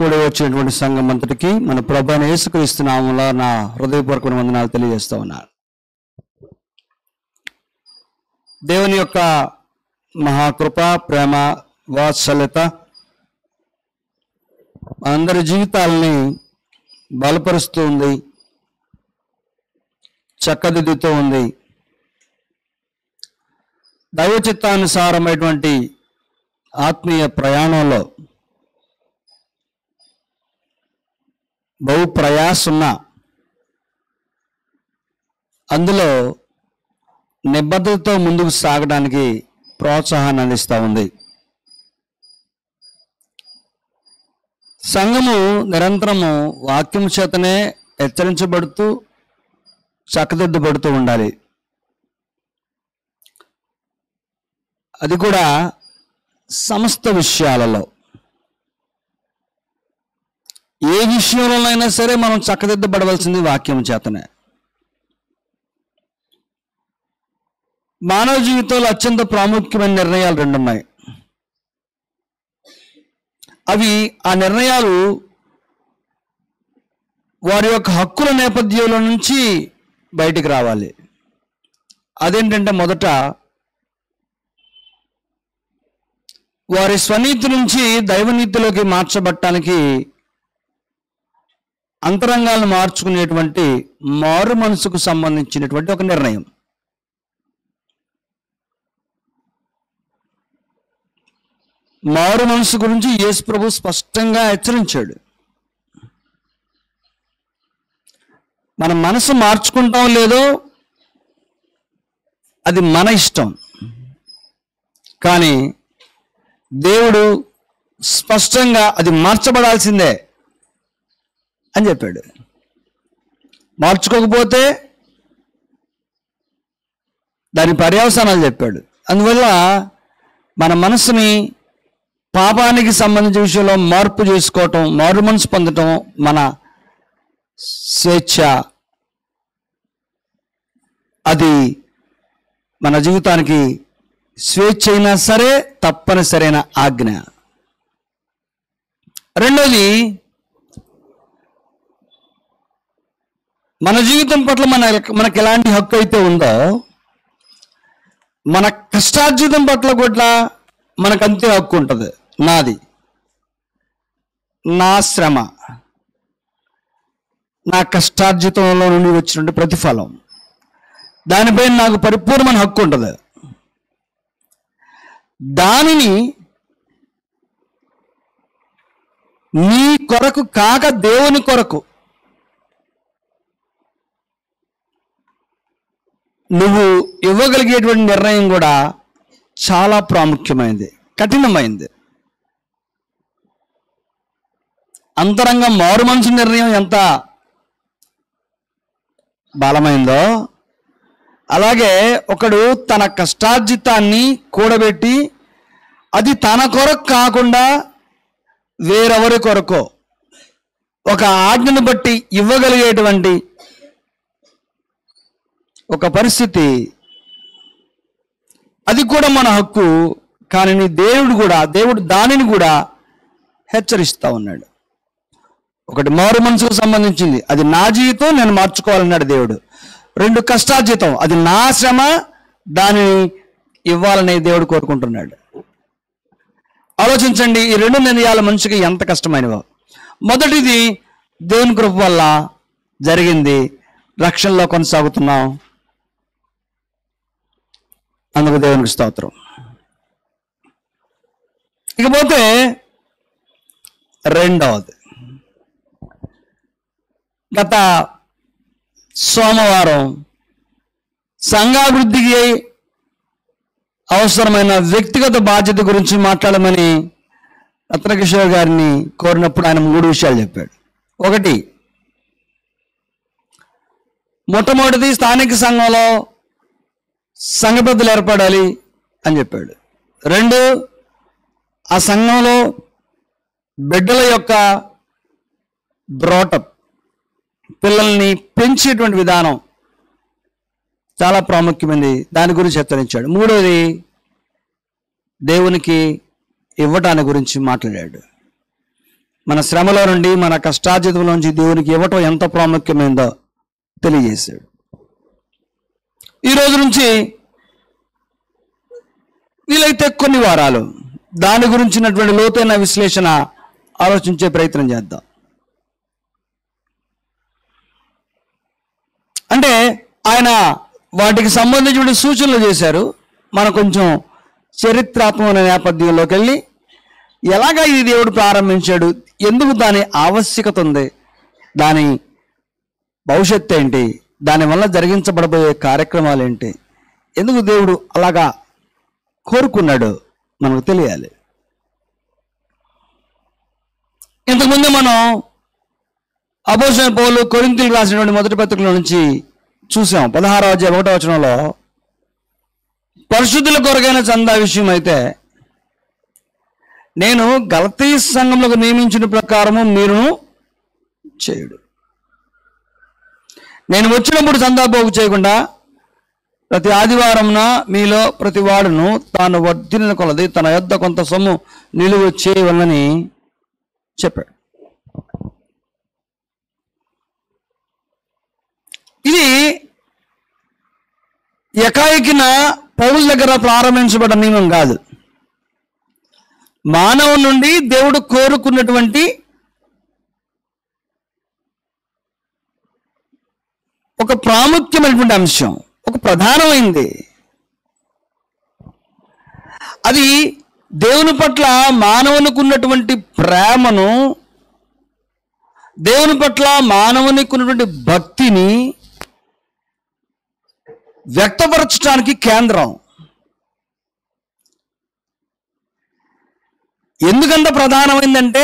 కూడి వచ్చినటువంటి సంఘం అంతటికి మన ప్రభువైన యేసుక్రీస్తు నామములో నా హృదయపూర్వక వందనాలు తెలియజేస్తూ ఉన్నాను. దేవుని యొక్క మహాకృప, ప్రేమ, వాత్సల్యత అందరి జీవితాలని బలపరుస్తూ ఉంది, చక్కదిద్దుతూ ఉంది. దైవ చిత్తానుసారమైనటువంటి ఆత్మీయ ప్రయాణంలో బహు ప్రయాసమున్న అందులో నిబద్ధతతో ముందుకు సాగడానికి ప్రోత్సాహాన్ని అందిస్తూ ఉంది. సంఘము నిరంతరము వాక్యం చేతనే హెచ్చరించబడుతూ చక్కదిద్దబడుతూ ఉండాలి. అది కూడా సమస్త విషయాలలో, ఏ విషయంలోనైనా సరే మనం చక్కదిద్దబడవలసింది వాక్యం చేతనే. మానవ జీవితంలో అత్యంత ప్రాముఖ్యమైన నిర్ణయాలు రెండు ఉన్నాయి. అవి ఆ నిర్ణయాలు వారి యొక్క హక్కుల నేపథ్యంలో నుంచి బయటికి రావాలి. అదేంటంటే, మొదట వారి స్వనీతి నుంచి దైవనీతిలోకి మార్చబట్టడానికి అంతరంగాలను మార్చుకునేటువంటి మారు మనసుకు సంబంధించినటువంటి ఒక నిర్ణయం. మారు మనసు గురించి యేసు ప్రభు స్పష్టంగా హెచ్చరించాడు. మన మనసు మార్చుకుంటాం లేదో అది మన ఇష్టం, కానీ దేవుడు స్పష్టంగా అది మార్చబడాల్సిందే అని చెప్పాడు. మార్చుకోకపోతే దాని పర్యవసానాలు చెప్పాడు. అందువల్ల మన మనసుని పాపానికి సంబంధించిన విషయంలో మార్పు చేసుకోవటం, మారు మనసు పొందటం మన స్వేచ్ఛ. అది మన జీవితానికి స్వేచ్ఛ అయినా సరే తప్పనిసరైన ఆజ్ఞ. రెండోది, మన జీవితం పట్ల మనకు ఎలాంటి హక్కు అయితే ఉందో, మన కష్టార్జితం పట్ల కూడా మనకు అంతే హక్కు ఉంటుంది. నాది, నా శ్రమ, నా కష్టార్జితంలో నుండి వచ్చినటువంటి ప్రతిఫలం, దానిపై నాకు పరిపూర్ణమైన హక్కు ఉంటుంది. దానిని నీ కొరకు కాక దేవుని కొరకు నువ్వు ఇవ్వగలిగేటువంటి నిర్ణయం కూడా చాలా ప్రాముఖ్యమైనది, కఠినమైంది. అంతరంగ మారు మనసు నిర్ణయం ఎంత బలమైందో, అలాగే ఒకడు తన కష్టార్జితాన్ని కూడబెట్టి అది తన కొరకు కాకుండా వేరెవరి కొరకో ఒక ఆజ్ఞను బట్టి ఇవ్వగలిగేటువంటి ఒక పరిస్థితి, అది కూడా మన హక్కు. కానీ దేవుడు దానిని కూడా హెచ్చరిస్తూ ఉన్నాడు. ఒకటి మారు మనసుకు సంబంధించింది, అది నా జీవితం, నేను మార్చుకోవాలన్నాడు దేవుడు. రెండు, కష్టార్జితం, అది నా శ్రమ, దానిని ఇవ్వాలని దేవుడు కోరుకుంటున్నాడు. ఆలోచించండి, ఈ రెండు నిర్ణయాలు మనిషికి ఎంత కష్టమైనవో. మొదటిది దేవుని కృప వల్ల జరిగింది, రక్షణలో కొనసాగుతున్నాం, అందుకు దేవునికి స్తోత్రం. ఇకపోతే రెండవది, గత సోమవారం సంఘాభివృద్ధికి అవసరమైన వ్యక్తిగత బాధ్యత గురించి మాట్లాడమని రత్నకిషోర్ గారిని కోరినప్పుడు ఆయన 3 విషయాలు చెప్పాడు. ఒకటి, మొట్టమొదటిది స్థానిక సంఘంలో సంఘ పెద్దలు ఏర్పడాలి అని చెప్పాడు. 2, ఆ సంఘంలో బిడ్డల యొక్క బ్రాటప్, పిల్లల్ని పెంచేటువంటి విధానం చాలా ప్రాముఖ్యమైనది, దాని గురించి హెచ్చరించాడు. 3వది, దేవునికి ఇవ్వటాన్ని గురించి మాట్లాడాడు. మన శ్రమలో నుండి, మన కష్టార్జితంలో నుంచి దేవునికి ఇవ్వటం ఎంత ప్రాముఖ్యమైందో తెలియజేశాడు. ఈ రోజు నుంచి వీలైతే కొన్ని వారాలు దాని గురించినటువంటి లోతైన విశ్లేషణ ఆలోచించే ప్రయత్నం చేద్దాం. అంటే ఆయన వాటికి సంబంధించిన సూచనలు చేశారు. మనం కొంచెం చరిత్రాత్మక నేపథ్యంలోకి వెళ్ళి ఎలాగా ఈ దేవుడు ప్రారంభించాడు, ఎందుకు దాని ఆవశ్యకత ఉంది, దాని భవిష్యత్తు ఏంటి, దానివల్ల జరిగించబడబోయే కార్యక్రమాలు ఏంటి, ఎందుకు దేవుడు అలాగా కోరుకున్నాడు మనకు తెలియాలి. ఇంతకుముందు మనం అపోస్తలుడైన పౌలు కొరింథీయులకు రాసినటువంటి మొదటి పత్రికలో నుంచి చూసాం. 16వ అధ్యాయం 1వ వచనంలో పరిశుద్ధుల కొరకైన చందా విషయం అయితే నేను గలతీ సంఘంలోకి నియమించిన ప్రకారము మీరు చేయుడు. నేను వచ్చినప్పుడు చందా పోగు చేయకుండా ప్రతి ఆదివారంన మీలో ప్రతి వాడును తాను వర్ధిల్లిన కొలది తన యొద్ద కొంత సొమ్ము నిలువ చేయవలని చెప్పాడు. ఇది ఏకాఏకిన పౌలు దగ్గర ప్రారంభించబడ్డ నియమం కాదు. మానవుని నుండి దేవుడు కోరుకున్నటువంటి ఒక ప్రాముఖ్యమైనటువంటి అంశం, ఒక ప్రధానమైంది. అది దేవుని పట్ల మానవునికి ఉన్నటువంటి ప్రేమను, దేవుని పట్ల మానవునికి ఉన్నటువంటి భక్తిని వ్యక్తపరచడానికి కేంద్రం. ఎందుకంత ప్రధానమైందంటే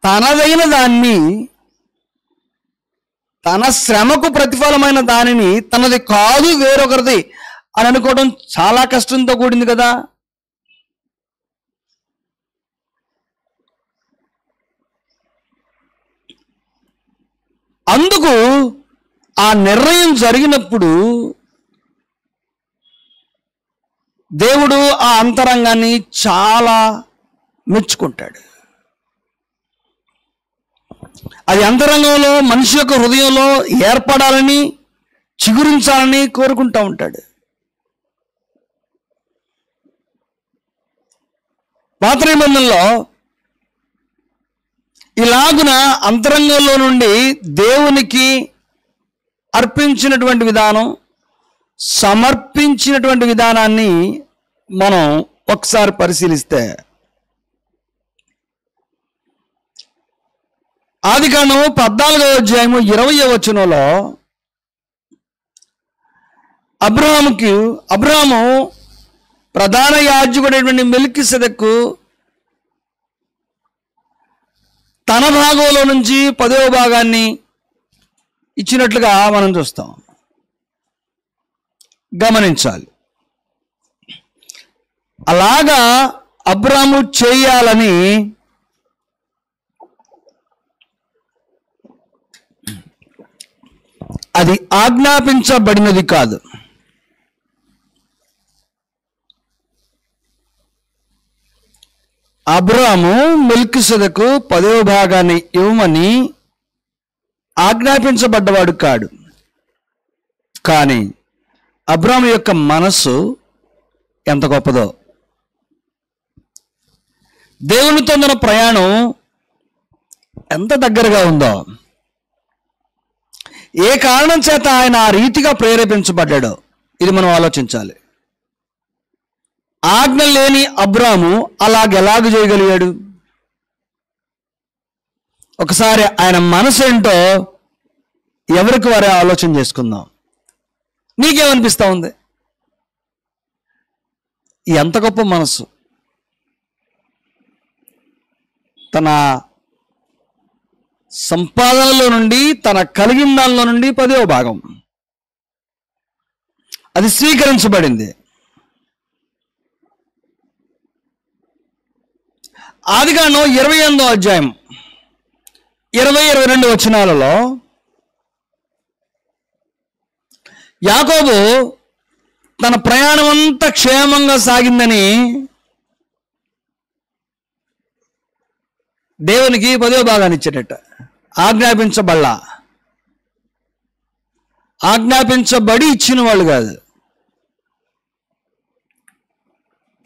తనదైన దాన్ని, తన శ్రమకు ప్రతిఫలమైన దానిని తనది కాదు వేరొకరిది అని అనుకోవడం చాలా కష్టంతో కూడింది కదా. అందుకు ఆ నిర్ణయం జరిగినప్పుడు దేవుడు ఆ అంతరంగాన్ని చాలా మెచ్చుకుంటాడు. అది అంతరంగంలో మనిషి యొక్క హృదయంలో ఏర్పడాలని, చిగురించాలని కోరుకుంటూ ఉంటాడు. పాత నిబంధనలో ఇలాగున అంతరంగంలో నుండి దేవునికి అర్పించినటువంటి విధానం, సమర్పించినటువంటి విధానాన్ని మనం ఒకసారి పరిశీలిస్తే ఆదికాండము 14వ అధ్యాయము 20వ వచనంలో అబ్రహాము ప్రధాన యాజకుడైనటువంటి మెల్కీసెదెకు తన భాగంలో నుంచి 10వ భాగాన్ని ఇచ్చినట్లుగా మనం చూస్తాం. గమనించాలి. అలాగా అబ్రాము చేయాలని అది ఆజ్ఞాపించబడినది కాదు. అబ్రాము మెల్కీసెదెకు 10వ భాగాన్ని ఇవ్వమని ఆజ్ఞాపించబడ్డవాడు కాడు. కానీ అబ్రాము యొక్క మనస్సు ఎంత గొప్పదో, దేవునితో తన ప్రయాణం ఎంత దగ్గరగా ఉందో, ఏ కారణం చేత ఆయన ఆ రీతిగా ప్రేరేపించబడ్డాడో ఇది మనం ఆలోచించాలి. ఆజ్ఞ లేని అబ్రాము ఎలాగ చేయగలిగాడు? ఒకసారి ఆయన మనసు ఏంటో ఎవరికి వారే ఆలోచన చేసుకుందాం. నీకేమనిపిస్తా ఉంది? ఎంత గొప్ప మనసు! తన సంపాదనలో నుండి, తన కలిగిన దానిలో నుండి 10వ భాగం అది స్వీకరించబడింది. ఆదికాండం 28వ అధ్యాయం 20-22 వచనాలలో యాకోబు తన ప్రయాణం అంతా క్షేమంగా సాగిందని దేవునికి 10వ భాగాన్ని ఇచ్చేటట్ట. ఆజ్ఞాపించబడి ఇచ్చిన వాళ్ళు కాదు.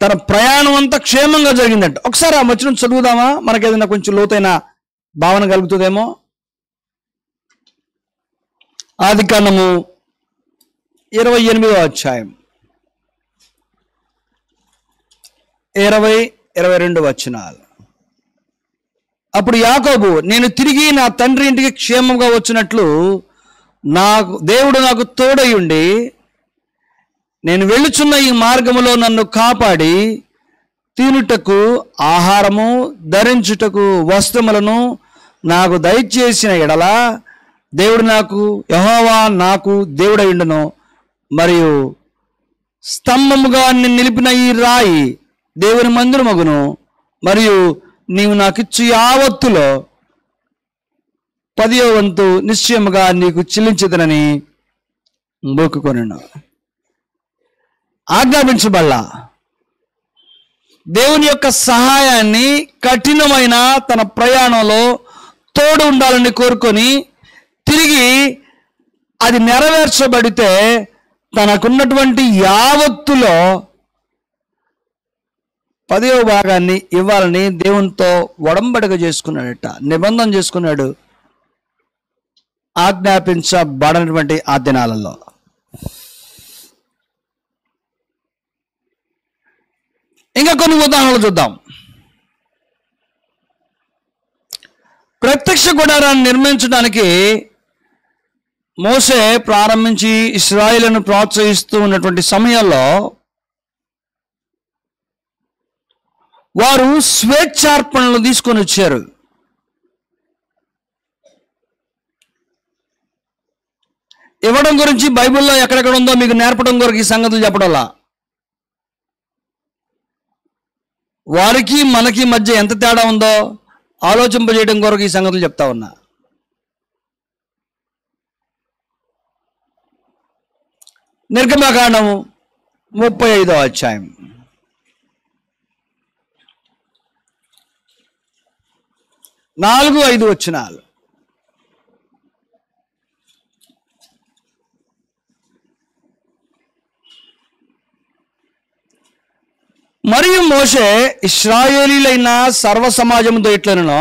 తన ప్రయాణం అంతా క్షేమంగా జరిగిందంట. ఒకసారి ఆ వచనం చదువుదామా? మనకేదైనా కొంచెం లోతైన భావన కలుగుతుందేమో. ఆదికాండము 28వ అధ్యాయం 20-22 వచనాలు. అప్పుడు యాకోబు, నేను తిరిగి నా తండ్రి ఇంటికి క్షేమంగా వచ్చినట్లు దేవుడు నాకు తోడై ఉండి నేను వెళ్ళుచున్న ఈ మార్గములో నన్ను కాపాడి తినుటకు ఆహారము, ధరించుటకు వస్త్రములను నాకు దయచేసిన ఎడల దేవుడు యెహోవా నాకు దేవుడై ఉండును. మరియు స్తంభముగా నిలిపిన ఈ రాయి దేవుని మందిరమగును. మరియు నీవు నాకిచ్చు యావత్తులో 10వ వంతు నిశ్చయముగా నీకు చెల్లించదనని మొక్కుకొనెను. ఆజ్ఞాపించబల్లా దేవుని యొక్క సహాయాన్ని కఠినమైన తన ప్రయాణంలో తోడు ఉండాలని కోరుకొని తిరిగి అది నెరవేర్చబడితే తనకున్నటువంటి యావత్తులో 10వ భాగాన్ని ఇవ్వాలని దేవునితో ఒడంబడిక చేసుకున్నాడట, నిబంధన చేసుకున్నాడు. ఆజ్ఞాపించబడినటువంటి ఆ దినాలలో ఇంకా కొన్ని ఉదాహరణలు చూద్దాం. ప్రత్యక్ష గుడారాన్ని నిర్మించడానికి మోషే ప్రారంభించి ఇశ్రాయేలును ప్రోత్సహిస్తూ ఉన్నటువంటి సమయంలో వారు స్వేచ్ఛార్పణలు తీసుకొని వచ్చారు. ఇవ్వడం గురించి బైబిల్లో ఎక్కడెక్కడ ఉందో మీకు నేర్పడం కొరకు ఈ సంగతులు చెప్పడంలా. వారికి మనకి మధ్య ఎంత తేడా ఉందో ఆలోచింపజేయడం కొరకు ఈ సంగతులు చెప్తా ఉన్నా. నిర్గమకాండము 35వ అధ్యాయం 4-5 వచనాలు. మరియు మోషే ఇశ్రాయేలీలైన సర్వ సమాజముతో ఇట్లనెను,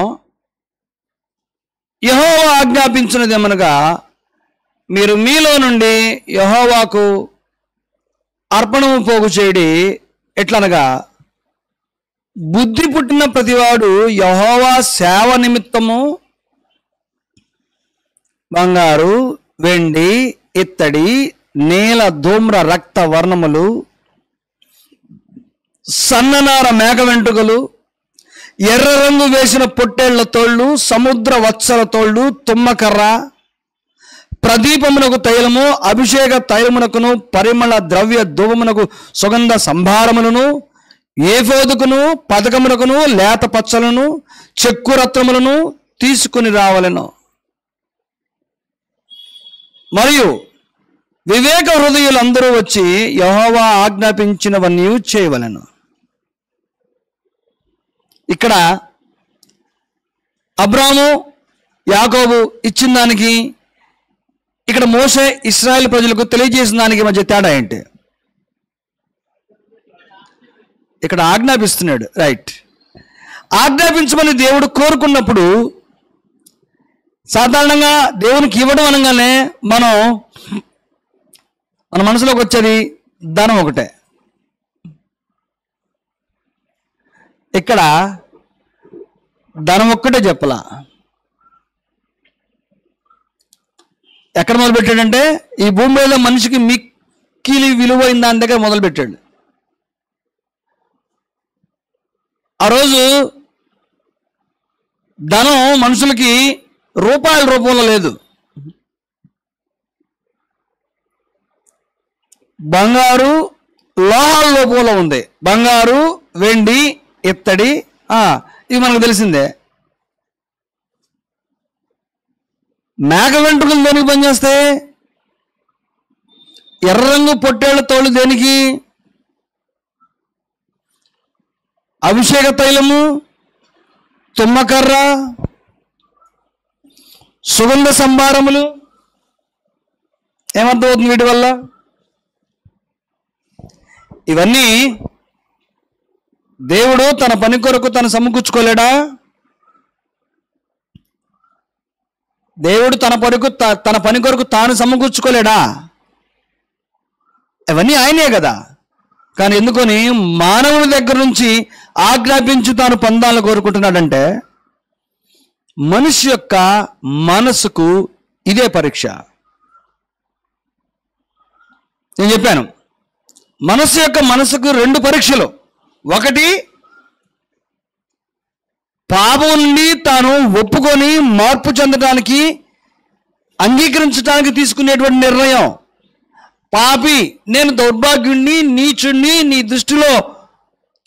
యెహోవా ఆజ్ఞాపించినదేమనగా మీరు మీలో నుండి యెహోవాకు అర్పణము పోగు చేయడి. ఎట్లనగా బుద్ధి పుట్టిన ప్రతివాడు యెహోవా సేవ నిమిత్తము బంగారు, వెండి, ఇత్తడి, నీల, ధూమ్ర, రక్త వర్ణములు, సన్ననార మేక వెంట్రుకలు, ఎర్ర రంగు వేసిన పొట్టేళ్ల తోళ్ళు, సముద్ర వత్సల తోళ్ళు, తుమ్మకర్ర, ప్రదీపమునకు తైలము, అభిషేక తైలమునకును పరిమళ ద్రవ్య ధూపమునకు సుగంధ సంభారములను, ఏఫోదుకును పథకమునకును లేత పచ్చలను చెక్కు రత్నములను తీసుకుని రావలెను. మరియు వివేక హృదయులందరూ వచ్చి యెహోవా ఆజ్ఞాపించినవన్నీ చేయవలెను. ఇక్కడ అబ్రాము యాకోబు ఇచ్చిన దానికి, ఇక్కడ మోషే ఇశ్రాయేల్ ప్రజలకు తెలియజేసిన దానికి మధ్య తేడా ఏంటి? ఇక్కడ ఆజ్ఞాపిస్తున్నాడు, రైట్. ఆజ్ఞాపించమని దేవుడు కోరుకున్నప్పుడు సాధారణంగా దేవునికి ఇవ్వడం అనగానే మన మనసులోకి వచ్చేది ధనం ఒకటే. ఇక్కడ ధనం ఒక్కటే చెప్పలా. ఎక్కడ మొదలుపెట్టాడంటే ఈ భూమి మీద మనిషికి మిక్కిలి విలువైన దాని దగ్గర మొదలుపెట్టాడు. ఆ రోజు ధనం మనుషులకి రూపాయల రూపంలో లేదు, బంగారు లోహాల రూపంలో ఉంది. బంగారు, వెండి, ఇత్తడి, ఇవి మనకు తెలిసిందే. మేక వెంట్రుకలు దేనికి పనిచేస్తాయి? ఎర్ర రంగు పొట్టేళ్ల తోలు దేనికి? అభిషేక తైలము, తుమ్మకర్ర, సుగంధ సంభారములు. ఏమర్థమవుతుంది వీటి వల్ల? ఇవన్నీ దేవుడు తన పని కొరకు తను సమకూర్చుకోలేడా? దేవుడు తన పని కొరకు తాను సమకూర్చుకోలేడా? ఇవన్నీ ఆయనే కదా. కానీ ఎందుకని మానవుని దగ్గర నుంచి ఆజ్ఞాపించి తాను పొందాలని కోరుకుంటున్నాడంటే, మనిషి యొక్క మనసుకు ఇదే పరీక్ష. నేను చెప్పాను, మనసుకు రెండు పరీక్షలు. ఒకటి, పాపం నుండి తాను ఒప్పుకొని మార్పు చెందడానికి, అంగీకరించడానికి తీసుకునేటువంటి నిర్ణయం. పాపి, నేను దౌర్భాగ్యుణ్ణి, నీచుణ్ణి, నీ దృష్టిలో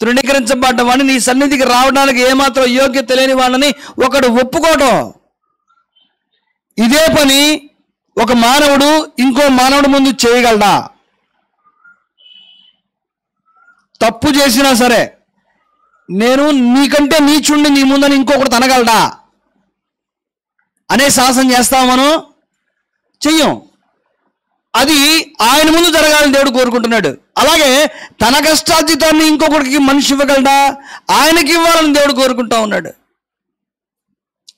తృణీకరించబడ్డవాడిని, నీ సన్నిధికి రావడానికి ఏమాత్రం యోగ్యత లేని వాళ్ళని ఒకడు ఒప్పుకోవటం. ఇదే పని ఒక మానవుడు ఇంకో మానవుడి ముందు చేయగలడా? తప్పు చేసినా సరే, నేను నీకంటే నీచుండి నీ ముందని ఇంకొకటి తనగలడా అనే సాహసం చేస్తాం మనం? చెయ్యం. అది ఆయన ముందు జరగాలని దేవుడు కోరుకుంటున్నాడు. అలాగే తన కష్టార్జితాన్ని ఇంకొకటికి మనిషి ఇవ్వగలడా? ఆయనకి ఇవ్వాలని దేవుడు కోరుకుంటా ఉన్నాడు.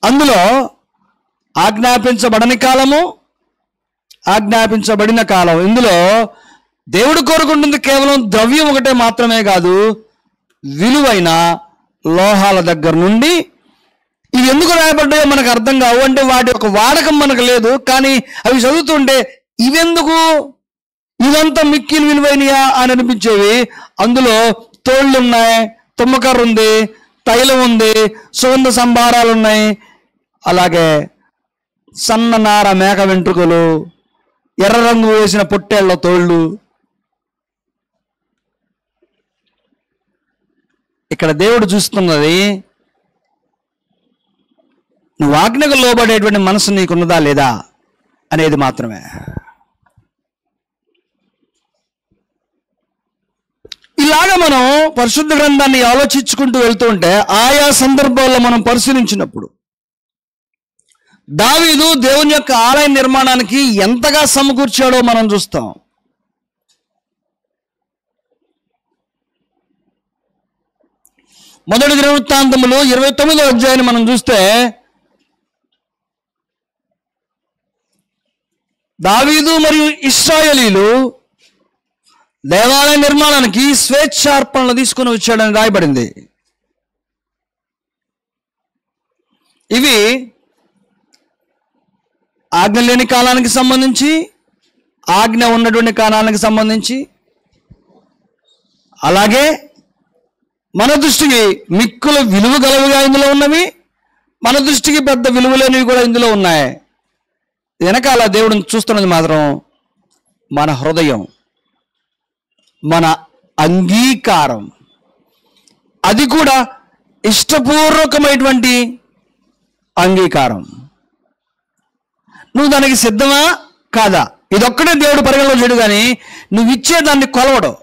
అందులో ఆజ్ఞాపించబడని కాలము, ఆజ్ఞాపించబడిన కాలం. ఇందులో దేవుడు కోరుకుంటుంది కేవలం ద్రవ్యం ఒకటే మాత్రమే కాదు, విలువైన లోహాల దగ్గర నుండి. ఇవి ఎందుకు రాయబడ్డాయో మనకు అర్థం కావు, అంటే వాటి యొక్క వాడకం మనకు లేదు. కానీ అవి చదువుతుంటే ఇవెందుకు, ఇదంతా మిక్కిలి విలువైనయా అని అనిపించేవి. అందులో తోళ్ళు ఉన్నాయి, తుమ్మకర్ర ఉంది, తైలం ఉంది, సుగంధ సంభారాలు ఉన్నాయి, అలాగే సన్న నార మేక వెంట్రుకలు, ఎర్ర రంగు వేసిన పొట్టేళ్ల తోళ్ళు. ఇక్కడ దేవుడు చూస్తున్నది, నువ్వు ఆజ్ఞకు లోబడేటువంటి మనసు నీకున్నదా లేదా అనేది మాత్రమే. ఇలాగా మనం పరిశుద్ధ గ్రంథాన్ని ఆలోచించుకుంటూ వెళ్తూ ఉంటే, ఆయా సందర్భాల్లో మనం పరిశీలించినప్పుడు దావీదు దేవుని యొక్క ఆలయ నిర్మాణానికి ఎంతగా సమకూర్చాడో మనం చూస్తాం. మొదటి దినవృత్తాంతములు 29వ అధ్యాయాన్ని మనం చూస్తే, దావీదు మరియు ఇశ్రాయేలీలు దేవాలయ నిర్మాణానికి స్వేచ్ఛార్పణలు తీసుకుని వచ్చాడని రాయబడింది. ఇవి ఆజ్ఞ లేని కాలానికి సంబంధించి, ఆజ్ఞ ఉన్నటువంటి కాలానికి సంబంధించి, అలాగే మన దృష్టికి మిక్కుల విలువ గలవిగా ఇందులో ఉన్నవి, మన దృష్టికి పెద్ద విలువ లేనివి కూడా ఇందులో ఉన్నాయి. వెనకాల దేవుడిని చూస్తున్నది మాత్రం మన హృదయం, మన అంగీకారం. అది కూడా ఇష్టపూర్వకమైనటువంటి అంగీకారం. నువ్వు దానికి సిద్ధమా కాదా, ఇదొక్కడే దేవుడు పరిగణలో చేయడు. కానీ నువ్వు ఇచ్చేదాన్ని కొలవడు,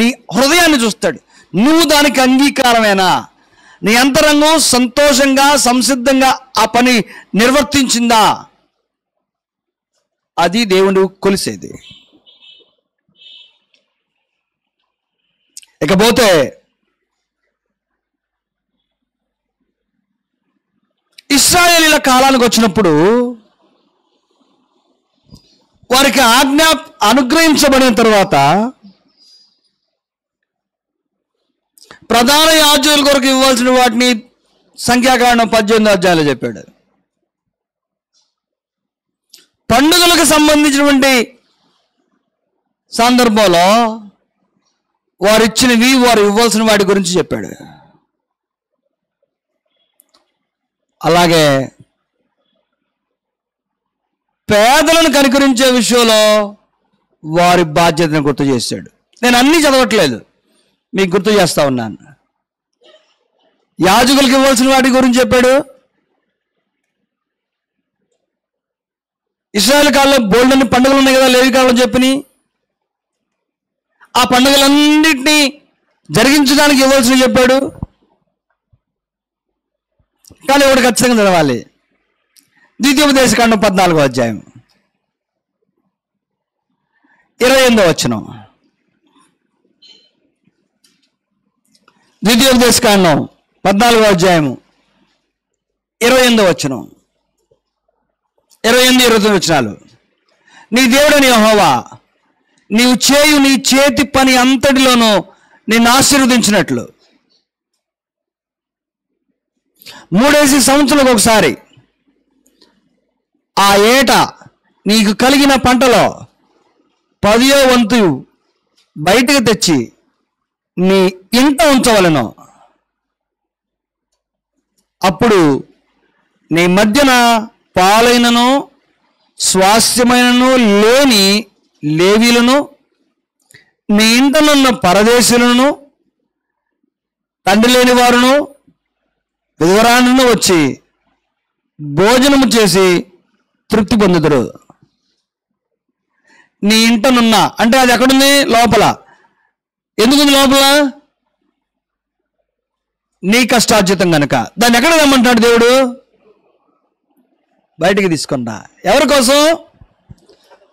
నీ హృదయాన్ని చూస్తాడు. నువ్వు దానికి అంగీకారమేనా, నీ అంతరంగం సంతోషంగా సంసిద్ధంగా ఆ పని నిర్వర్తించిందా, అది దేవుడు కొలిసేది. ఇకపోతే ఇశ్రాయేలీల కాలానికి వచ్చినప్పుడు, వారికి ఆజ్ఞ అనుగ్రహించబడిన తర్వాత ప్రధాన యాజకుల కొరకు ఇవ్వాల్సిన వాటిని సంఖ్యాకాండం 18వ అధ్యాయంలో చెప్పాడు. పండుగలకు సంబంధించినటువంటి సందర్భంలో వారు ఇచ్చినవి, వారు ఇవ్వాల్సిన వాటి గురించి చెప్పాడు. అలాగే పేదలను కనికరించే విషయంలో వారి బాధ్యతను గుర్తు చేశాడు. నేను అన్నీ చదవట్లేదు, మీకు గుర్తు చేస్తా ఉన్నాను. యాజకులకు ఇవ్వాల్సిన వాటి గురించి చెప్పాడు. ఇశ్రాయేలు కాలంలో బోల్డన్ని పండుగలు ఉన్నాయి కదా, లేవి కాలంలో చెప్పిని. ఆ పండుగలన్నింటినీ జరిగించడానికి ఇవ్వాల్సినవి చెప్పాడు. కానీ ఒకటి ఖచ్చితంగా చదవాలి. ద్వితీయోపదేశకాండం 14వ అధ్యాయం 28వ వచనం. ద్వితీయోపదేశకాండం 14వ అధ్యాయం 28వ వచనం, 28, 29 వచనాలు. నీ దేవుడని యెహోవా నీవు చేయు నీ చేతి పని అంతటిలోనూ నిన్ను ఆశీర్వదించినట్లు 3 సంవత్సరాలకు ఒకసారి ఆ ఏట నీకు కలిగిన పంటలో 10వ వంతు బయటకు తెచ్చి నీ ఇంట ఉంచవలెను. అప్పుడు నీ మధ్యన పాలైనను స్వాస్థ్యమైనను లేని లేవీలను, నీ ఇంటనున్న పరదేశులను, తండ్రి లేని వారును, విధవరాండ్రును వచ్చి భోజనము చేసి తృప్తి పొందుదురు. నీ ఇంటనున్న అంటే అది ఎక్కడుంది? లోపల. ఎందుకుంది లోపల? నీ కష్టార్జితం కనుక. దాన్ని ఎక్కడ రమ్మంటాడు దేవుడు? బయటికి తీసుకుంటా. ఎవరి కోసం?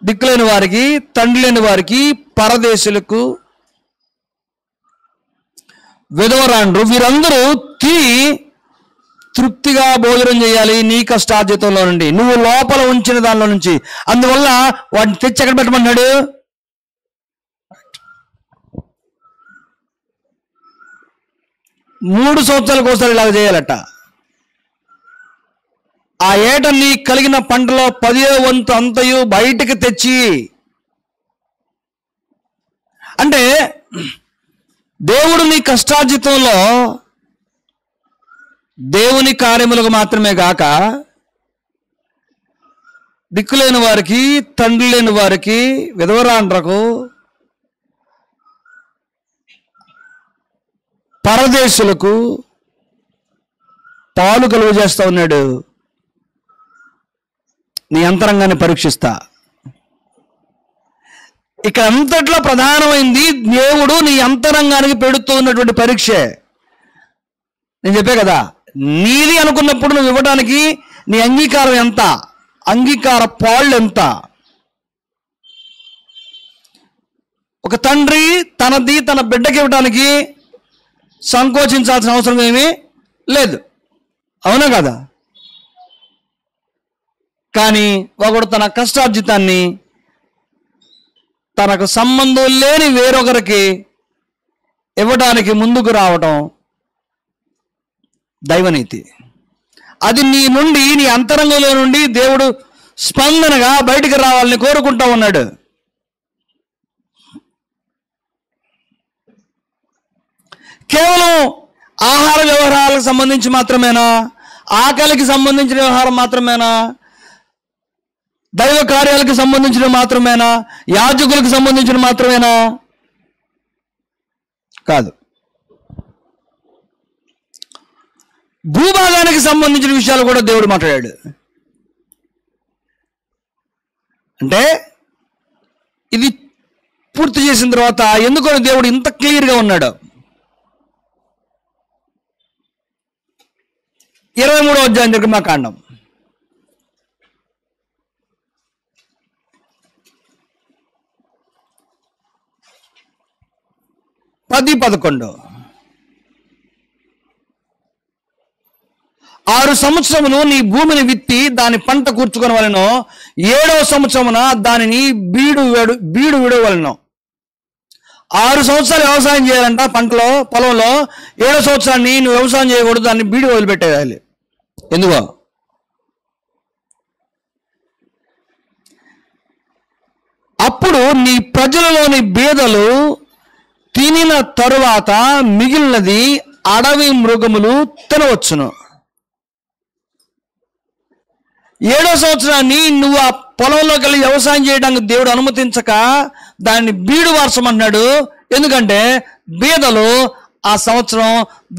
దిక్కులేని వారికి, తండ్రి లేని వారికి, పరదేశులకు, విధవరాండ్రు, వీరందరూ తిని తృప్తిగా భోజనం చేయాలి నీ కష్టార్జితంలో నుండి, నువ్వు లోపల ఉంచిన దానిలో నుంచి. అందువల్ల వాటిని తెచ్చి ఎక్కడ పెట్టమన్నాడు? 3 సంవత్సరాలకు ఒకసారి ఇలాగ చేయాలట. ఆ ఏట నీ కలిగిన పంటలో 10వ వంతు అంతయు బయటికి తెచ్చి. అంటే దేవుడు నీ కష్టార్జితంలో దేవుని కార్యములకు మాత్రమే గాక దిక్కులేని వారికి, తండ్రి లేని వారికి, విధవరాండ్రకు, పరదేశులకు పాలు కలుగు చేస్తా ఉన్నాడు. నీ అంతరంగాన్ని పరీక్షిస్తా. ఇక్కడ అంతట్లో ప్రధానమైంది దేవుడు నీ అంతరంగానికి పెడుతూ ఉన్నటువంటి పరీక్షే. నేను చెప్పే కదా, నీది అనుకున్నప్పుడు నువ్వు ఇవ్వడానికి నీ అంగీకారం ఎంత, అంగీకార పాళ్ళు ఎంత. ఒక తండ్రి తనది తన బిడ్డకి ఇవ్వడానికి సంకోచించాల్సిన అవసరం ఏమీ లేదు, అవునా కదా? కానీ ఒకడు తన కష్టార్జితాన్ని తనకు సంబంధం లేని వేరొకరికి ఇవ్వడానికి ముందుకు రావటం దైవనీతి. అది నీ నుండి, నీ అంతరంగంలో నుండి దేవుడు స్పందనగా బయటికి రావాలని కోరుకుంటా ఉన్నాడు. కేవలం ఆహార వ్యవహారాలకు సంబంధించి మాత్రమేనా? ఆకలికి సంబంధించిన వ్యవహారం మాత్రమేనా? దైవ కార్యాలకు సంబంధించిన మాత్రమేనా? యాజకులకు సంబంధించిన మాత్రమేనా? కాదు. భూభాగానికి సంబంధించిన విషయాలు కూడా దేవుడు మాట్లాడాడు. అంటే ఇది పూర్తి చేసిన తర్వాత ఎందుకో దేవుడు ఇంత క్లియర్గా ఉన్నాడు. 23వ అధ్యాయం నిర్గమకాండం 10-11. 6 సంవత్సరములు నీ భూమిని విత్తి దాని పంట కూర్చుకొని వలెను, 7వ సంవత్సరమున దానిని బీడు విడవలెను. 6 సంవత్సరాలు వ్యవసాయం చేయాలంట పంటలో, పొలంలో. 7వ సంవత్సరాన్ని నువ్వు వ్యవసాయం చేయకూడదు, దాన్ని బీడు వదిలిపెట్టేయాలి. ఎందుకో? అప్పుడు నీ ప్రజలలోని బీదలు తినిన తరువాత మిగిలినది అడవి మృగములు తినవచ్చును. 7వ సంవత్సరాన్ని నువ్వు ఆ పొలంలోకి వెళ్ళి వ్యవసాయం చేయడానికి దేవుడు అనుమతించక దాన్ని బీడు వార్చమన్నాడు. ఎందుకంటే బీదలు ఆ సంవత్సరం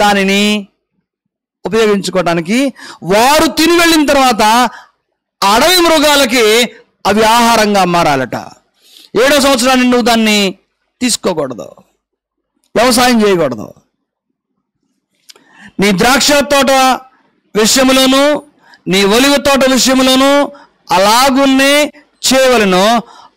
దానిని ఉపయోగించుకోవడానికి, వారు తిని వెళ్ళిన తర్వాత అడవి మృగాలకి అవి ఆహారంగా మారాలట. 7వ సంవత్సరాన్ని నువ్వు దాన్ని తీసుకోకూడదు, వ్యవసాయం చేయకూడదు. నీ ద్రాక్ష తోట విషయములోను నీ ఒలివ తోట విషయములోను అలాగున్నే చేయవలెను.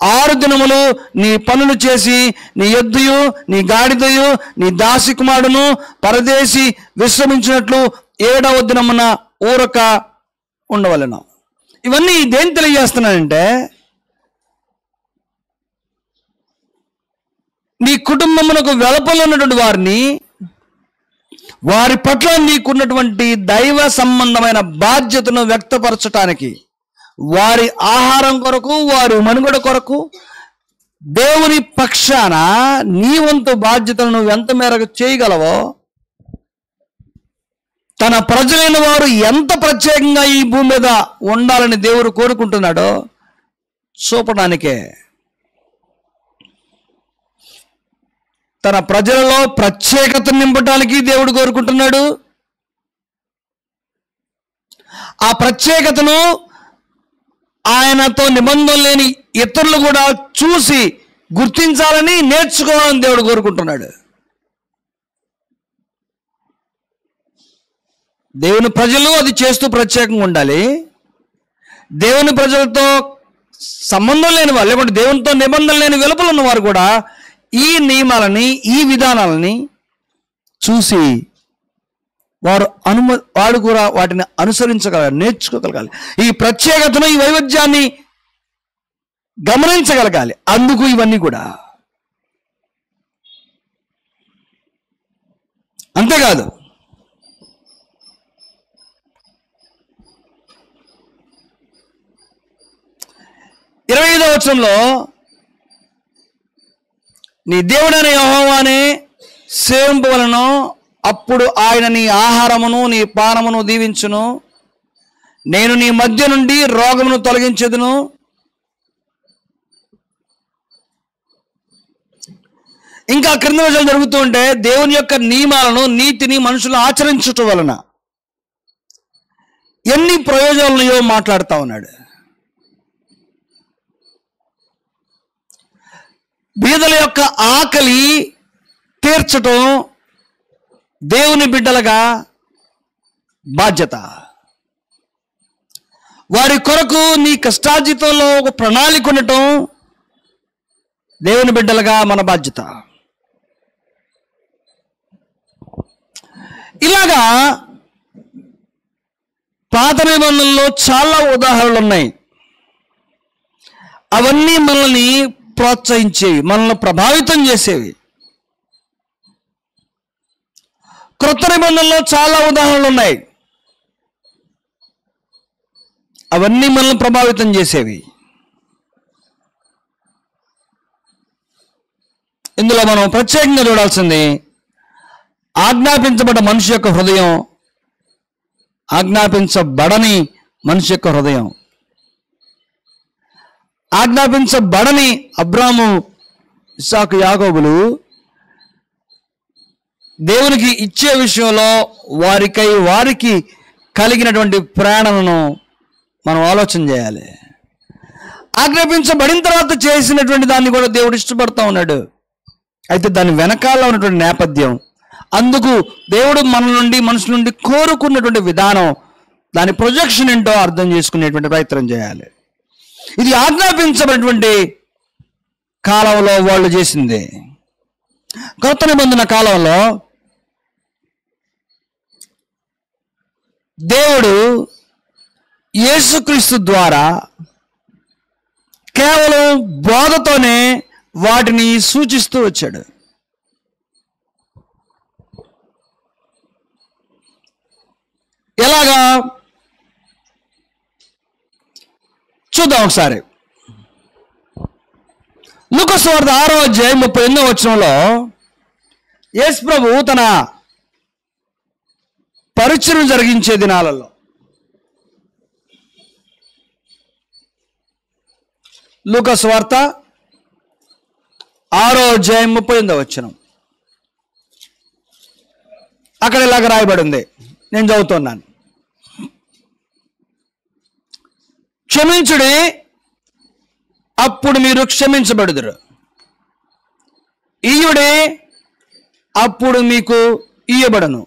6 దినములు నీ పనులు చేసి నీ ఎద్దుయు నీ గాడిదయు నీ దాసి కుమారుడును పరదేశి విశ్రమించినట్లు 7వ దినమున ఊరక ఉండవలెను. ఇవన్నీ దేని తెలియజేస్తున్నానంటే, నీ కుటుంబమునకు వెలుపల ఉన్నటువంటి వారిని, వారి పట్ల నీకున్నటువంటి దైవ సంబంధమైన బాధ్యతను వ్యక్తపరచటానికి, వారి ఆహారం కొరకు, వారి మనుగడ కొరకు దేవుని పక్షాన నీ వంతు బాధ్యతను నువ్వు ఎంత మేరకు చేయగలవో, తన ప్రజలైన వారు ఎంత ప్రత్యేకంగా ఈ భూమి మీద ఉండాలని దేవుడు కోరుకుంటున్నాడో చూపడానికే. తన ప్రజలలో ప్రత్యేకత నింపడానికి దేవుడు కోరుకుంటున్నాడు. ఆ ప్రత్యేకతను ఆయనతో నిబంధన లేని ఇతరులు కూడా చూసి గుర్తించాలని, నేర్చుకోవాలని దేవుడు కోరుకుంటున్నాడు. దేవుని ప్రజలు అది చేస్తూ ప్రత్యేకంగా ఉండాలి. దేవుని ప్రజలతో సంబంధం లేని వారు, లేకుంటే దేవునితో నిబంధన లేని వెలుపల ఉన్నవారు కూడా ఈ నియమాలని, ఈ విధానాలని చూసి వాడు కూడా వాటిని అనుసరించగలగాలి, నేర్చుకోగలగాలి. ఈ ప్రత్యేకతను, ఈ వైవిధ్యాన్ని గమనించగలగాలి. అందుకు ఇవన్నీ కూడా. అంతేకాదు, ఇరవై 25వ వచనంలో నీ దేవుడైన యెహోవానే సేవింపవలెను, అప్పుడు ఆయన నీ ఆహారమును నీ పానమును దీవించును. నేను నీ మధ్య నుండి రోగమును తొలగించెదను. ఇంకా క్రింద విషయాలు జరుగుతూ ఉంటే, దేవుని యొక్క నియమాలను, నీతిని మనుషులు ఆచరించటం వలన ఎన్ని ప్రయోజనాలున్నాయో మాట్లాడుతూ ఉన్నాడు. బీదల యొక్క ఆకలి తీర్చటం దేవుని బిడ్డలుగా బాధ్యత. వారి కొరకు నీ కష్టార్జితంలో ఒక ప్రణాళిక ఉండటం దేవుని బిడ్డలుగా మన బాధ్యత. ఇలాగా పాత నిబంధనలో చాలా ఉదాహరణలు ఉన్నాయి. అవన్నీ మనల్ని ప్రోత్సహించేవి, మనల్ని ప్రభావితం చేసేవి. క్రొత్త నిబంధనలో చాలా ఉదాహరణలు ఉన్నాయి. అవన్నీ మనల్ని ప్రభావితం చేసేవి. ఇందులో మనం ప్రత్యేకంగా చూడాల్సింది ఆజ్ఞాపించబడ్డ మనిషి యొక్క హృదయం, ఆజ్ఞాపించబడని మనిషి యొక్క హృదయం. ఆజ్ఞాపించబడని అబ్రాము, ఇస్సాకు, యాకోబులు దేవునికి ఇచ్చే విషయంలో వారికి కలిగినటువంటి ప్రేరణను మనం ఆలోచన చేయాలి. ఆజ్ఞాపించబడిన తర్వాత చేసినటువంటి దాన్ని కూడా దేవుడు ఇష్టపడతా ఉన్నాడు. అయితే దాని వెనకాల ఉన్నటువంటి నేపథ్యం, అందుకు దేవుడు మనుషుల నుండి కోరుకున్నటువంటి విధానం, దాని ప్రొజెక్షన్ ఏంటో అర్థం చేసుకునేటువంటి ప్రయత్నం చేయాలి. ఇది ఆజ్ఞాపించబడినటువంటి కాలంలో వాళ్ళు చేసింది. కొత్త నిబంధన కాలంలో దేవుడు యేసుక్రీస్తు ద్వారా కేవలం బోధతోనే వాటిని సూచిస్తూ వచ్చాడు. ఎలాగా చూద్దాం ఒకసారి. లూకా సువార్త 6వ అధ్యాయం 38వ వచనంలో యేసు ప్రభువు తన పరిచయం జరిగించే దినాలలో, లూకా సువార్త 6వ అధ్యాయం 38వ వచనం, అక్కడ ఇలాగ రాయబడింది, నేను చదువుతున్నాను. క్షమించుడి, అప్పుడు మీరు క్షమించబడుదురు. ఇయ్యుడి, అప్పుడు మీకు ఇయ్యబడను.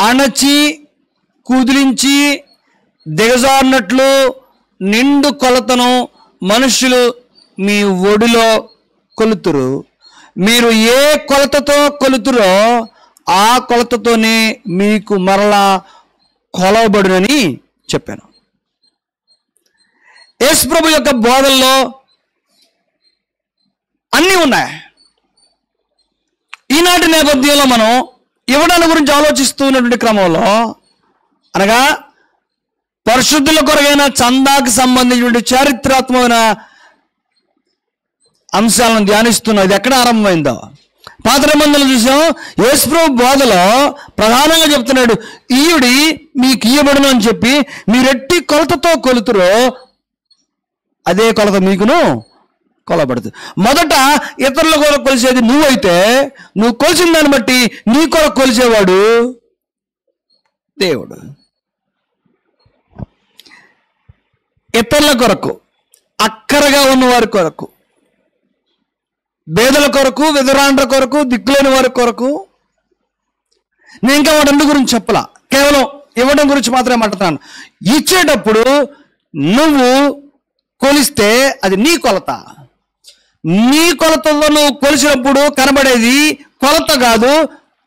అణచి కుదిలించి దిగజారినట్లు నిండు కొలతను మనుషులు మీ ఒడిలో కొలుతురు. మీరు ఏ కొలతతో కొలుతురో ఆ కొలతతోనే మీకు మరలా కొలవబడునని చెప్పాను. యేసు ప్రభు యొక్క బోధల్లో అన్నీ ఉన్నాయి. ఈనాటి నేపథ్యంలో మనం ఇవ్వడాల గురించి ఆలోచిస్తూ ఉన్నటువంటి క్రమంలో, అనగా పరిశుద్ధుల కొరగైన చందాకు సంబంధించిన చారిత్రాత్మకమైన అంశాలను ధ్యానిస్తున్నాం. ఇది ఎక్కడ ఆరంభమైందో పాత నిబంధనలు చూసాం. యేసు ప్రభు బోధలో ప్రధానంగా చెప్తున్నాడు, ఈయుడి మీకు ఇయ్యబడును అని చెప్పి మీరెట్టి కొలతతో కొలుతురో అదే కొలత మీకును కొలబడుతుంది. మొదట ఇతరుల కొరకు కొలిసేది నువ్వైతే, నువ్వు కొలిసిన దాన్ని బట్టి నీ కొరకు కొలిసేవాడు దేవుడు. ఇతరుల కొరకు, అక్కరగా ఉన్నవారి కొరకు, పేదల కొరకు, విధురాండ్ర కొరకు, దిక్కులేని వారి కొరకు. నేను ఇంకా వాటి గురించి చెప్పలా, కేవలం ఇవ్వడం గురించి మాత్రమే మాట్లాడుతున్నాను. ఇచ్చేటప్పుడు నువ్వు కొలిస్తే అది నీ కొలత. నీ కొలతలో నువ్వు కొలిసినప్పుడు కనబడేది కొలత కాదు,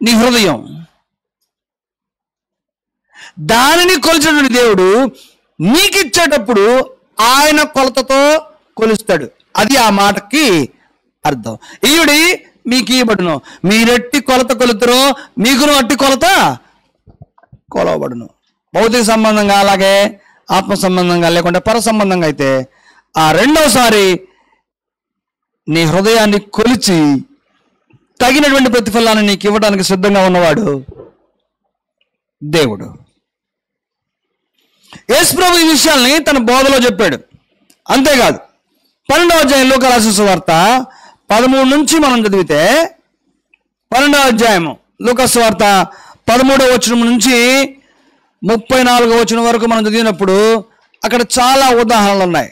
నీ హృదయం. దానిని కొలిచినటువంటి దేవుడు నీకిచ్చేటప్పుడు ఆయన కొలతతో కొలుస్తాడు. అది ఆ మాటకి అర్థం. ఈయుడి మీకు ఇవ్వబడును, మీరెట్టి కొలత కొలుతురో మీకును అట్టి కొలత కొలవబడును. భౌతిక సంబంధంగా, అలాగే ఆత్మ సంబంధంగా, లేకుంటే పర సంబంధంగా అయితే ఆ రెండవసారి నీ హృదయాన్ని కొలిచి తగినటువంటి ప్రతిఫలాన్ని నీకు ఇవ్వడానికి సిద్ధంగా ఉన్నవాడు దేవుడు. యేసు ప్రభు ఈ విషయాల్ని తన బోధలో చెప్పాడు. అంతేకాదు 12వ అధ్యాయం లూకా రాసిన సువార్త 13 నుంచి మనం చదివితే, 12వ అధ్యాయము లూకా సువార్త 13వ వచనం నుంచి 34వ వచనం వరకు మనం చదివినప్పుడు అక్కడ చాలా ఉదాహరణలు ఉన్నాయి.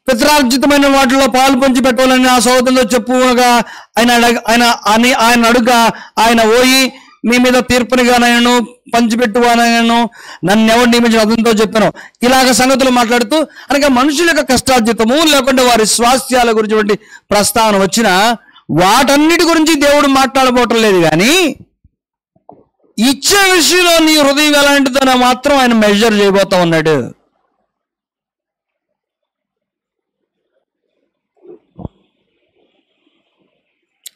పిత్రార్జితమైన వాటిలో పాలు పంచి పెట్టాలని ఆ సోదరులో చెప్పుగా ఆయన అడుగా, ఆయన పోయి మీ మీద తీర్పునిగానైనా పంచిపెట్టువానైనా నన్ను ఎవరు నియమించిన అతనితో చెప్పాను. ఇలాగ సంగతులు మాట్లాడుతూ, అనగా మనుషుల యొక్క కష్టార్జితము లేకుంటే వారి స్వాస్థ్యాల గురించి ప్రస్తావన వచ్చిన వాటన్నిటి గురించి దేవుడు మాట్లాడబోవటం లేదు. కానీ ఇచ్చే విషయంలో నీ హృదయం ఎలాంటిదో మాత్రం ఆయన మెజర్ చేయబోతా ఉన్నాడు.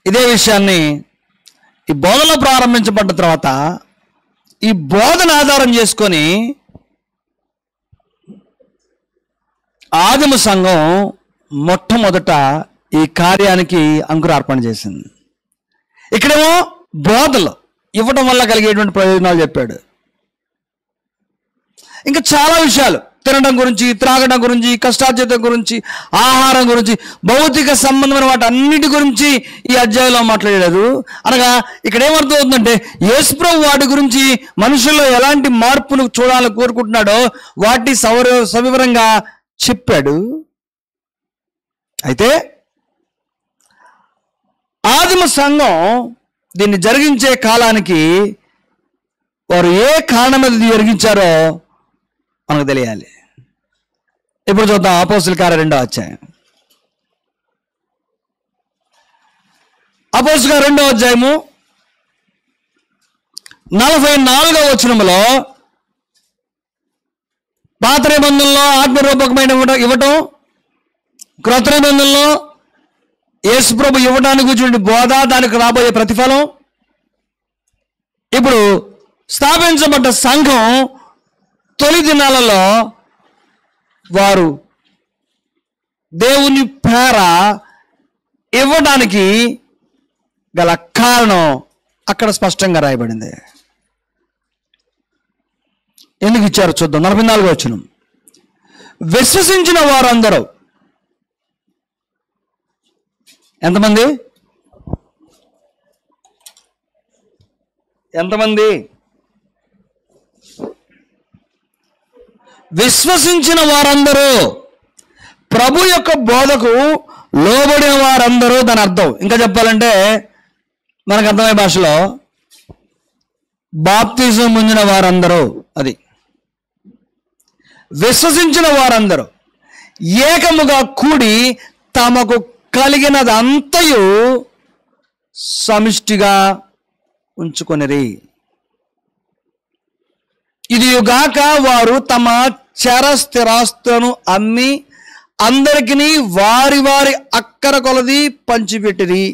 ఇదే విషయాన్ని ఈ బోధలో ప్రారంభించబడ్డ తర్వాత ఈ బోధన ఆధారం చేసుకొని ఆదిమ సంఘం మొట్టమొదట ఈ కార్యానికి అంకురార్పణ చేసింది. ఇక్కడేమో బోధలు ఇవ్వడం వల్ల కలిగేటువంటి ప్రయోజనాలు చెప్పాడు. ఇంకా చాలా విషయాలు, తినడం గురించి, త్రాగడం గురించి, కష్టార్జితం గురించి, ఆహారం గురించి, భౌతిక సంబంధమైన వాటి అన్నిటి గురించి ఈ అధ్యాయంలో మాట్లాడలేదు. అనగా ఇక్కడ ఏమర్థం అవుతుందంటే, యేసు ప్రభు వాటి గురించి మనుషుల్లో ఎలాంటి మార్పును చూడాలని కోరుకుంటున్నాడో వాటి సవివరంగా చెప్పాడు. అయితే ఆదిమ సంఘం దీన్ని జరిగించే కాలానికి వారు ఏ కారణం మీద జరిగించారో మనకు తెలియాలి. ఇప్పుడు చూద్దాం అపోస్తలుల కార్యం 2వ అధ్యాయం. అపోస్తలుల కార్యం 2వ అధ్యాయము 44వ వచనంలో పాత నిబంధనలో ఆత్మరూపకమైన ఇవ్వటం, క్రొత్త నిబంధనలో యేసు ప్రభు ఇవ్వడానికి కూర్చుంటే బోధ, దానికి రాబోయే ప్రతిఫలం. ఇప్పుడు స్థాపించబడ్డ సంఘం తొలి దినాలలో వారు దేవుని పేర ఇవ్వడానికి గల కారణం అక్కడ స్పష్టంగా రాయబడింది. ఎందుకు ఇచ్చారో చూద్దాం. 44వ వచనం. విశ్వసించిన వారందరూ ఎంతమంది? విశ్వసించిన వారందరూ ప్రభు యొక్క బోధకు లోబడిన వారందరూ దాని అర్థం. ఇంకా చెప్పాలంటే మనకు అర్థమయ్యే భాషలో బాప్తిజం పొందిన వారందరూ, అది విశ్వసించిన వారందరూ ఏకముగా కూడి తమకు కలిగినదంతయు సమిష్టిగా ఉంచుకొనిరి. ఇదిగాక వారు తమ చర స్థిరాస్తులను అమ్మి అందరికీ వారి వారి అక్కర కొలది పంచిపెట్టిరి.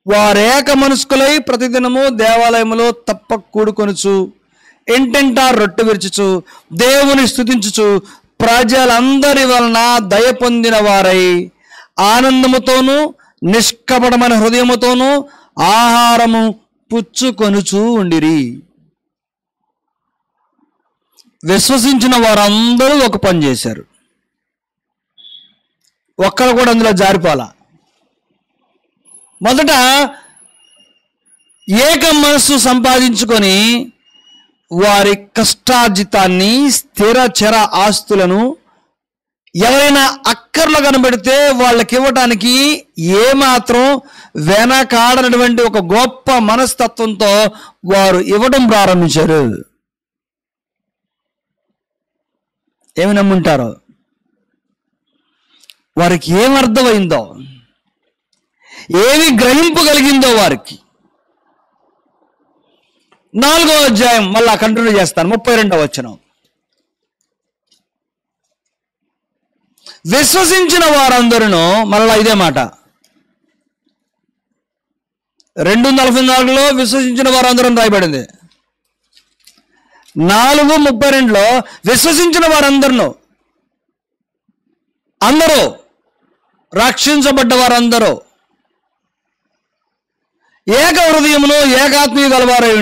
వారేక మనస్కులై ప్రతిదినము దేవాలయములో తప్ప కూడుకొనుచు ఇంటింటా రొట్టె విరుచుచు దేవుని స్తుతించుచు ప్రజలందరి వలన దయ పొందిన వారై ఆనందముతోనూ నిష్కపటమైన హృదయముతోనూ ఆహారము పుచ్చుకొనుచు ఉండిరి. విశ్వసించిన వారందరూ ఒక పని చేశారు. ఒక్కరు కూడా అందులో జారిపోలా. మొదట ఏక మనస్సు సంపాదించుకొని వారి కష్టార్జితాన్ని, స్థిర చర ఆస్తులను ఎవరైనా అక్కర్లో కనబడితే వాళ్ళకి ఇవ్వటానికి ఏమాత్రం వెనకాడనటువంటి ఒక గొప్ప మనస్తత్వంతో వారు ఇవ్వడం ప్రారంభించారు. ఏమి నమ్ముంటారో, వారికి ఏమర్థమైందో, ఏమి గ్రహింపగలిగిందో వారికి. 4వ అధ్యాయం మళ్ళా కంటిన్యూ చేస్తాను. 32వ వచనం. విశ్వసించిన వారందరూ, మరలా ఇదే మాట 2:44లో విశ్వసించిన వారందరూ రాయబడింది. 4:32లో విశ్వసించిన వారందరూ, అందరూ రక్షించబడ్డ వారందరూ ఏక హృదయమును ఏకాత్మీయ గలవారై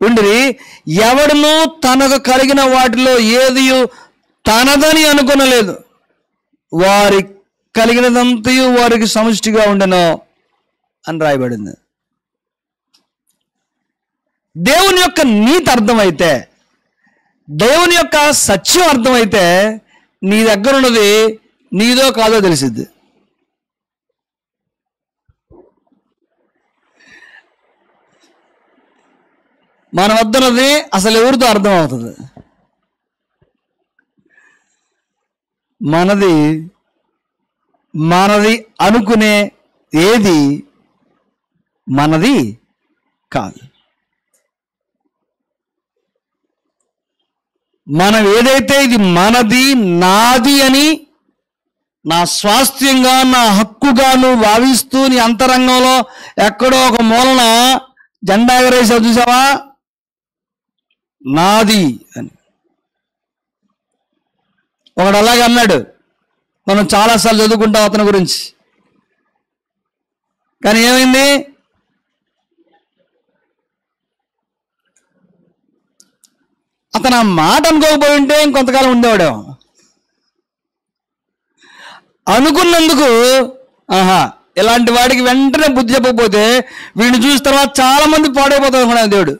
ఉండిరి. ఎవడును తనకు కలిగిన వాటిలో ఏది తనదని అనుకొనలేదు. వారి కలిగినదంతయు వారికి సమిష్టిగా ఉండెను అని రాయబడింది. దేవుని యొక్క నీతి అర్థమైతే, దేవుని యొక్క సత్యం అర్థమైతే నీ దగ్గర ఉన్నది నీదో కాదో తెలిసిద్ది. మన వద్దన్నది అసలు ఎవరితో అర్థమవుతుంది. మనది అనుకునే ఏది మనది కాదు. మనం ఏదైతే ఇది మనది, నాది అని, నా స్వాస్థ్యంగా, నా హక్కుగా నువ్వు భావిస్తూ నీ అంతరంగంలో ఎక్కడో ఒక మూలన జెండా ఎగరేసావు చూసావా, నాది అని. ఒకడు అలాగే అన్నాడు. మనం చాలాసార్లు చదువుకుంటాం అతని గురించి. కానీ ఏమైంది? అతను ఆ మాట అనుకోకపోయి ఉంటే ఇంకొంతకాలం ఉండేవాడు. అనుకున్నందుకు ఇలాంటి వాడికి వెంటనే బుద్ధి చెప్పకపోతే వీడిని చూసిన తర్వాత చాలా మంది పాడైపోతారు అనుకున్నాడు దేవుడు.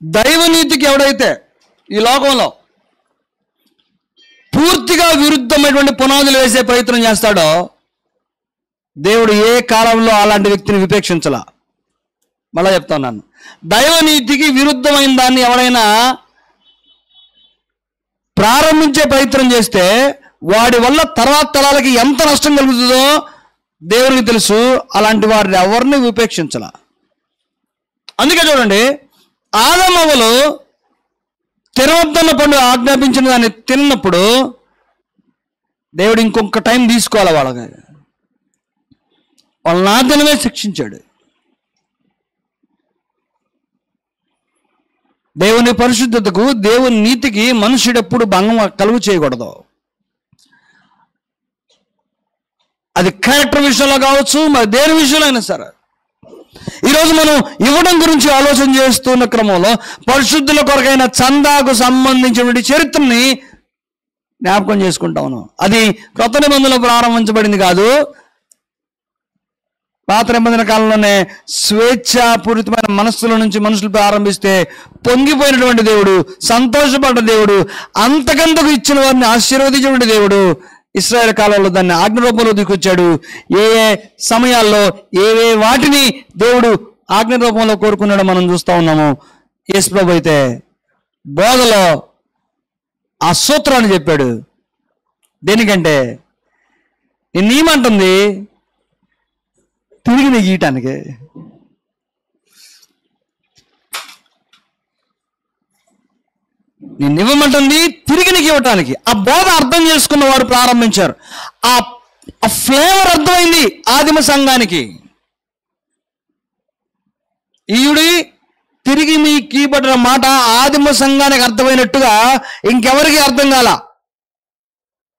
దైవనీతికి ఎవడైతే ఈ లోకంలో పూర్తిగా విరుద్ధమైనటువంటి పునాదులు వేసే ప్రయత్నం చేస్తాడో దేవుడు ఏ కాలంలో అలాంటి వ్యక్తిని విపేక్షించలా. మళ్ళా చెప్తా ఉన్నాను, దైవనీతికి విరుద్ధమైన దాన్ని ఎవరైనా ప్రారంభించే ప్రయత్నం చేస్తే వాడి వల్ల తర్వాత తరాలకి ఎంత నష్టం కలుగుతుందో దేవునికి తెలుసు. అలాంటి వారిని ఎవరిని విపేక్షించాల. అందుకే చూడండి, ఆదాము అవ్వలు తినవద్దన్న పండు ఆజ్ఞాపించిన దాన్ని తిన్నప్పుడు దేవుడు ఇంకొక టైం తీసుకోవాలి. వాళ్ళని ఆ దినమే శిక్షించాడు. దేవుని పరిశుద్ధతకు, దేవుని నీతికి మనుషుడు ఎప్పుడు భంగం కలుగు చేయకూడదు. అది క్యారెక్టర్ విషయంలో కావచ్చు, మరి దేని విషయంలో అయినా సరే. ఈరోజు మనం ఇవ్వడం గురించి ఆలోచన చేస్తున్న క్రమంలో పరిశుద్ధుల కొరకైన చందాకు సంబంధించినటువంటి చరిత్రని జ్ఞాపకం చేసుకుంటా ఉన్నాం. అది క్రొత్త నిబంధనలో ప్రారంభించబడింది కాదు. పాత నిబంధన కాలంలోనే స్వేచ్ఛాపూరితమైన మనస్సుల నుంచి మనుషులు ప్రారంభిస్తే పొంగిపోయినటువంటి దేవుడు, సంతోషపడ్డ దేవుడు, అంతకంతకు ఇచ్చిన వారిని ఆశీర్వదించినటువంటి దేవుడు ఇశ్రాయేల్ కాలంలో దాన్ని ఆజ్ఞ రూపంలో తీసుకొచ్చాడు. ఏ ఏ సమయాల్లో ఏ వాటిని దేవుడు ఆజ్ఞ రూపంలో కోరుకున్నాడో మనం చూస్తూ ఉన్నాము. యేసు ప్రభు అయితే బోధలో ఆ సూత్రాన్ని చెప్పాడు. దేనికంటే నేనేమంటుంది తిరిగి నీకు గీయటానికి. నేను ఇవ్వమంటుంది తిరిగి నీకు ఇవ్వటానికి. ఆ బోధ అర్థం చేసుకున్న వారు ప్రారంభించారు. ఆ ఫ్లేవర్ అర్థమైంది ఆదిమ సంఘానికి. ఈయుడి తిరిగి మీకు ఇవ్వబడిన మాట ఆదిమ సంఘానికి అర్థమైనట్టుగా ఇంకెవరికి అర్థం కాల.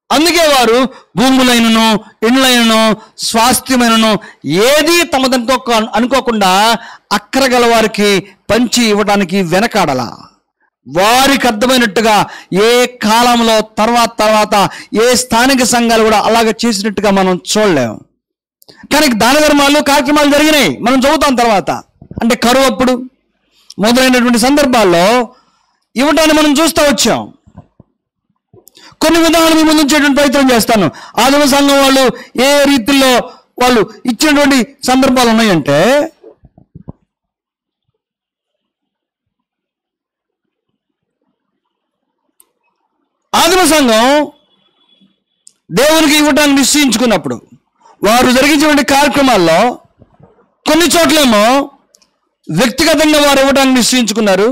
అందుకే వారు భూములైనను ఇండ్లైనను స్వాస్థ్యమైనను ఏది తమదంతో అనుకోకుండా అక్కరగల వారికి పంచి ఇవ్వడానికి వెనకాడల. వారికి అర్థమైనట్టుగా ఏ కాలంలో తర్వాత ఏ స్థానిక సంఘాలు కూడా అలాగ చేసినట్టుగా మనం చూడలేము. కానీ దాన ధర్మాలు కార్యక్రమాలు జరిగినాయి, మనం చదువుతాం తర్వాత. అంటే కరువు అప్పుడు మొదలైనటువంటి సందర్భాల్లో ఇవ్వటాన్ని మనం చూస్తూ వచ్చాం. కొన్ని విధానాలు మీ ముందు ఉంచేటువంటి ప్రయత్నం చేస్తాను. ఆదిమ సంఘం వాళ్ళు ఏ రీతిలో వాళ్ళు ఇచ్చినటువంటి సందర్భాలు ఉన్నాయంటే, ఆదిమ సంఘం దేవునికి ఇవ్వడానికి నిశ్చయించుకున్నప్పుడు వారు జరిగించేటువంటి కార్యక్రమాల్లో కొన్ని చోట్లేమో వ్యక్తిగతంగా వారు ఇవ్వడానికి నిశ్చయించుకున్నారు.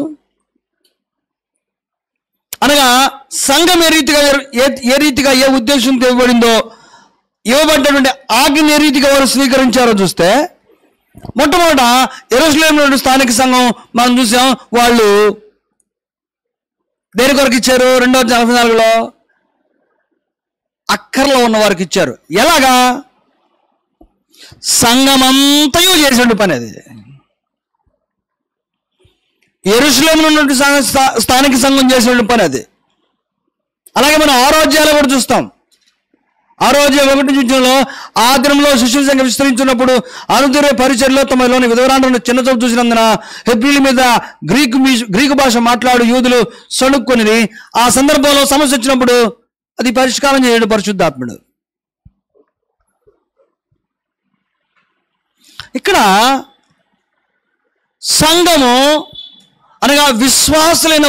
అనగా సంఘం ఏ రీతిగా ఏ ఉద్దేశంతో ఇవ్వబడిందో, ఇవ్వబడ్డటువంటి ఆజ్ఞ ఏ రీతిగా వారు స్వీకరించారో చూస్తే, మొట్టమొదట యెరూషలేములో స్థానిక సంఘం మనం చూసాం. వాళ్ళు దేని కొరకు ఇచ్చారు? 2:44లో అక్కర్లో ఉన్న వారికి ఇచ్చారు. ఎలాగా? సంఘమంతయు చేసినట్టు పని అది. యెరూషలేములో ఉన్నటువంటి స్థానిక సంఘం చేసినటువంటి పని అది. అలాగే మనం 6వ అధ్యాయంలో కూడా చూస్తాం. 6వ అధ్యాయం 1 ఆ దినంలో శిష్యుల సంఖ్య విస్తరించున్నప్పుడు అనుదిన పరిచర్లో తమలోని విధవరాండ్రను చిన్న చూపు చూసినందున హెబ్రీల మీద గ్రీకు భాష మాట్లాడు యూదులు సణుక్కొని ఆ సందర్భంలో సమస్య వచ్చినప్పుడు అది పరిష్కారం చేయడం పరిశుద్ధాత్ముడు. ఇక్కడ సంఘము అనగా విశ్వాసులైన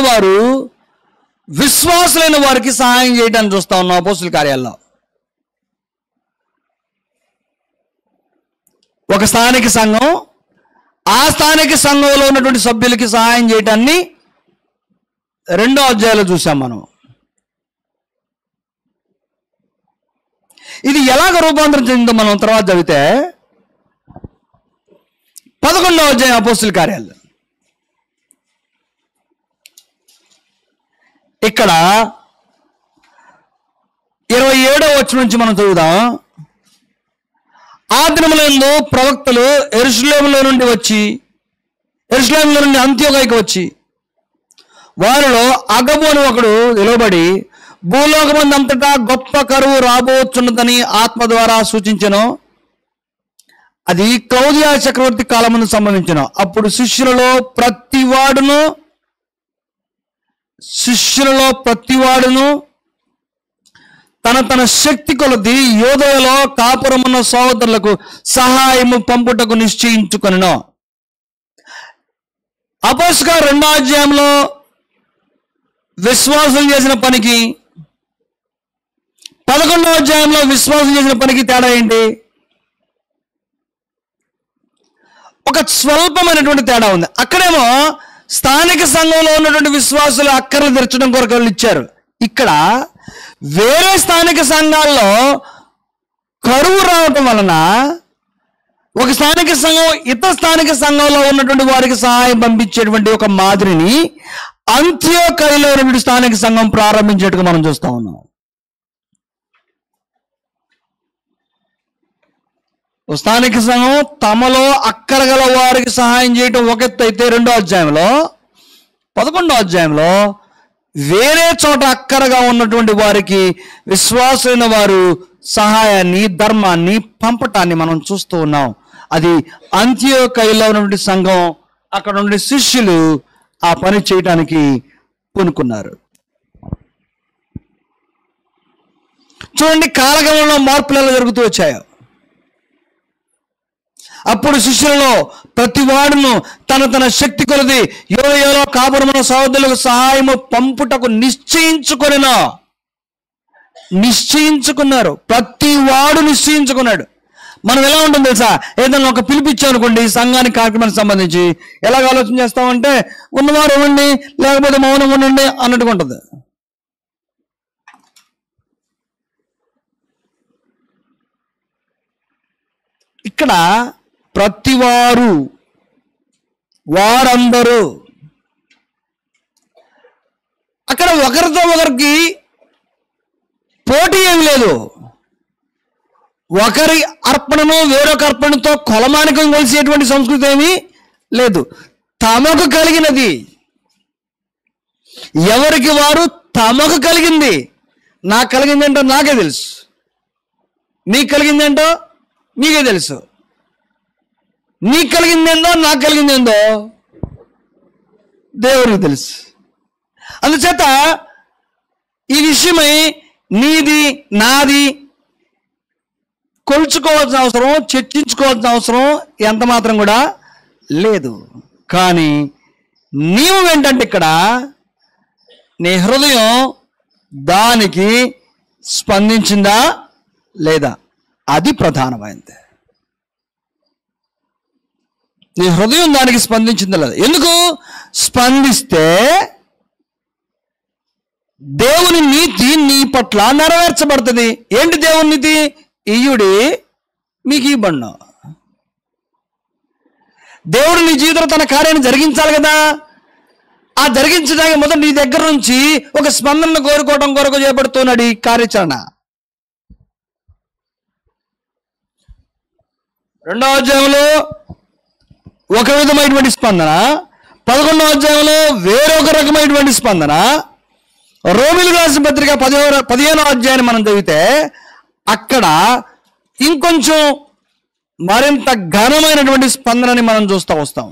వారికి సహాయం చేయడానికి చూస్తా ఉన్నాం అపోస్తుల కార్యాల్లో. ఒక స్థానిక సంఘం ఆ స్థానిక సంఘంలో ఉన్నటువంటి సభ్యులకి సహాయం చేయటాన్ని 2వ అధ్యాయంలో చూసాం మనం. ఇది ఎలాగ రూపాంతరం చెందిందో మనం తర్వాత చదివితే 11వ అధ్యాయం అపోస్తుల కార్యాలు. ఇక్కడ 27వ వచనం నుంచి మనం చదువుదాం. ఆ దినములందు ప్రవక్తలు యెరూషలేములో నుండి అంత్యోకయకు వచ్చి వారిలో అగబు అని ఒకడు నిలబడి భూలోకమందంతటా గొప్ప కరువు రాబోతున్నదని ఆత్మ ద్వారా సూచించెను. అది క్లౌదియా చక్రవర్తి కాలమును సంబంధించెను. అప్పుడు శిష్యులలో ప్రతివాడును తన శక్తి కొలది యోదయలో కాపురమున్న సహోదరులకు సహాయము పంపుటకు నిశ్చయించుకొనెను. అపోస్తలుల 2వ అధ్యాయంలో విశ్వాసం చేసిన పనికి 11వ అధ్యాయంలో విశ్వాసం చేసిన పనికి తేడా ఏంటి? ఒక స్వల్పమైనటువంటి తేడా ఉంది. అక్కడేమో స్థానిక సంఘంలో ఉన్నటువంటి విశ్వాసులు అక్కర్లు తీర్చడం కొరకు వాళ్ళు ఇచ్చారు. ఇక్కడ వేరే స్థానిక సంఘాల్లో కరువు రావటం వలన ఒక స్థానిక సంఘం ఇతర స్థానిక సంఘంలో ఉన్నటువంటి వారికి సహాయం పంపించేటువంటి ఒక మాదిరిని అంత్యోకయలో ఉన్నటువంటి స్థానిక సంఘం ప్రారంభించేట్టుగా మనం చూస్తా ఉన్నాం. స్థానిక సంఘం తమలో అక్కరగల వారికి సహాయం చేయటం ఒక ఎత్తు అయితే 2వ అధ్యాయంలో 11వ అధ్యాయంలో వేరే చోట అక్కరగా ఉన్నటువంటి వారికి విశ్వాసమైన వారు సహాయాన్ని ధర్మాన్ని పంపటాన్ని మనం చూస్తూ ఉన్నాం. అది అంత్యోకయలో ఉన్నటువంటి సంఘం, అక్కడ ఉండే శిష్యులు ఆ పని చేయడానికి పూనుకున్నారు. చూడండి, కాలగమనంలో మార్పులు ఎలా జరుగుతూ వచ్చాయో. అప్పుడు శిష్యులలో ప్రతి వాడును తన శక్తి కొలది యోలో కాపురమున సహోదరులకు సహాయము పంపుటకు నిశ్చయించుకున్నారు. ప్రతి వాడు నిశ్చయించుకున్నాడు. మనం ఎలా ఉంటుంది తెలుసా? ఏదైనా ఒక పిలిపించామనుకోండి సంఘానికి, కార్యక్రమానికి సంబంధించి ఎలాగ ఆలోచన చేస్తామంటే ఉన్నవారు ఇవ్వండి, లేకపోతే మౌనం ఉండండి అన్నట్టుగా ఉంటుంది. ఇక్కడ ప్రతివారు, వారందరూ, అక్కడ ఒకరితో ఒకరికి పోటీ ఏమి లేదు. ఒకరి అర్పణను వేరొక అర్పణతో కొలమానికం కొలిసేటువంటి సంస్కృతి ఏమీ లేదు. తమకు కలిగినది ఎవరికి వారు తమకు కలిగింది. నాకు కలిగిందేంటో నాకే తెలుసు, నీకు కలిగిందేంటో నీకే తెలుసు. నీకు కలిగిందేందో నాకు కలిగిందేందో దేవుడికి తెలుసు. అందుచేత ఈ విషయమై నీది నాది కొలుచుకోవాల్సిన అవసరం, చర్చించుకోవాల్సిన అవసరం ఎంత మాత్రం కూడా లేదు. కానీ నీవు ఏంటంటే ఇక్కడ నీ హృదయం దానికి స్పందించిందా లేదా, అది ప్రధానమైనది. నీ హృదయం దానికి స్పందించిందా లేదా? ఎందుకు స్పందిస్తే దేవుని నీతి నీ పట్ల నెరవేర్చబడుతుంది. ఏంటి దేవుని నీతి? ఇయుడి మీకు ఇవ్వబడును. దేవుడు నీ జీవితంలో తన కార్యాన్ని జరిగించాలి కదా. ఆ జరిగించడానికి మొదట నీ దగ్గర నుంచి ఒక స్పందనను కోరుకోవడం కొరకు చేపడుతున్నాడు ఈ కార్యాచరణ. 2వ అధ్యాయంలో ఒక విధమైనటువంటి స్పందన, 11వ అధ్యాయంలో వేరొక రకమైనటువంటి స్పందన. రోమిలకు రాసిన పత్రిక 15వ అధ్యాయాన్ని మనం చదివితే అక్కడ ఇంకొంచెం మరింత ఘనమైనటువంటి స్పందనని మనం చూస్తూ వస్తాం.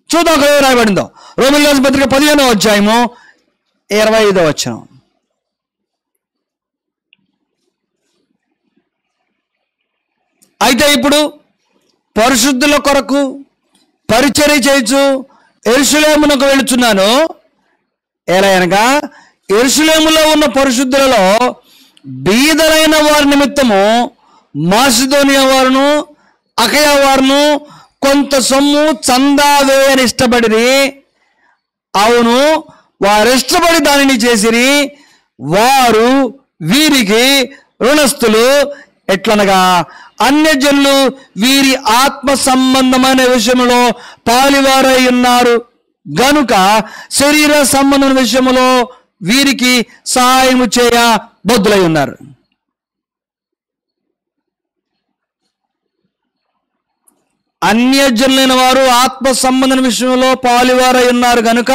చూద్దాం అక్కడ రాయబడిందో. రోమిలకు రాసిన పత్రిక 15వ అధ్యాయము 25వ వచనం. అయితే ఇప్పుడు పరిశుద్ధుల కొరకు పరిచర్య చేయొచ్చు యెరూషలేమునకు వెళుచున్నాను. ఎలా అనగా యెరూషలేములో ఉన్న పరిశుద్ధులలో బీదలైన వారి నిమిత్తము మాసిదోనియా వారును అకయ వారును కొంత సొమ్ము చందా వేయని ఇష్టపడిరి. అవును, వారు ఇష్టపడి దానిని చేసిరి. వారు వీరికి రుణస్థులు. ఎట్లనగా అన్యజనులు వీరి ఆత్మ సంబంధమైన విషయంలో పాలివారై ఉన్నారు గనుక శరీర సంబంధం విషయంలో వీరికి సహాయము చేయ బద్దులై ఉన్నారు. అన్యజనులైన వారు ఆత్మ సంబంధం విషయంలో పాలివారై ఉన్నారు గనుక,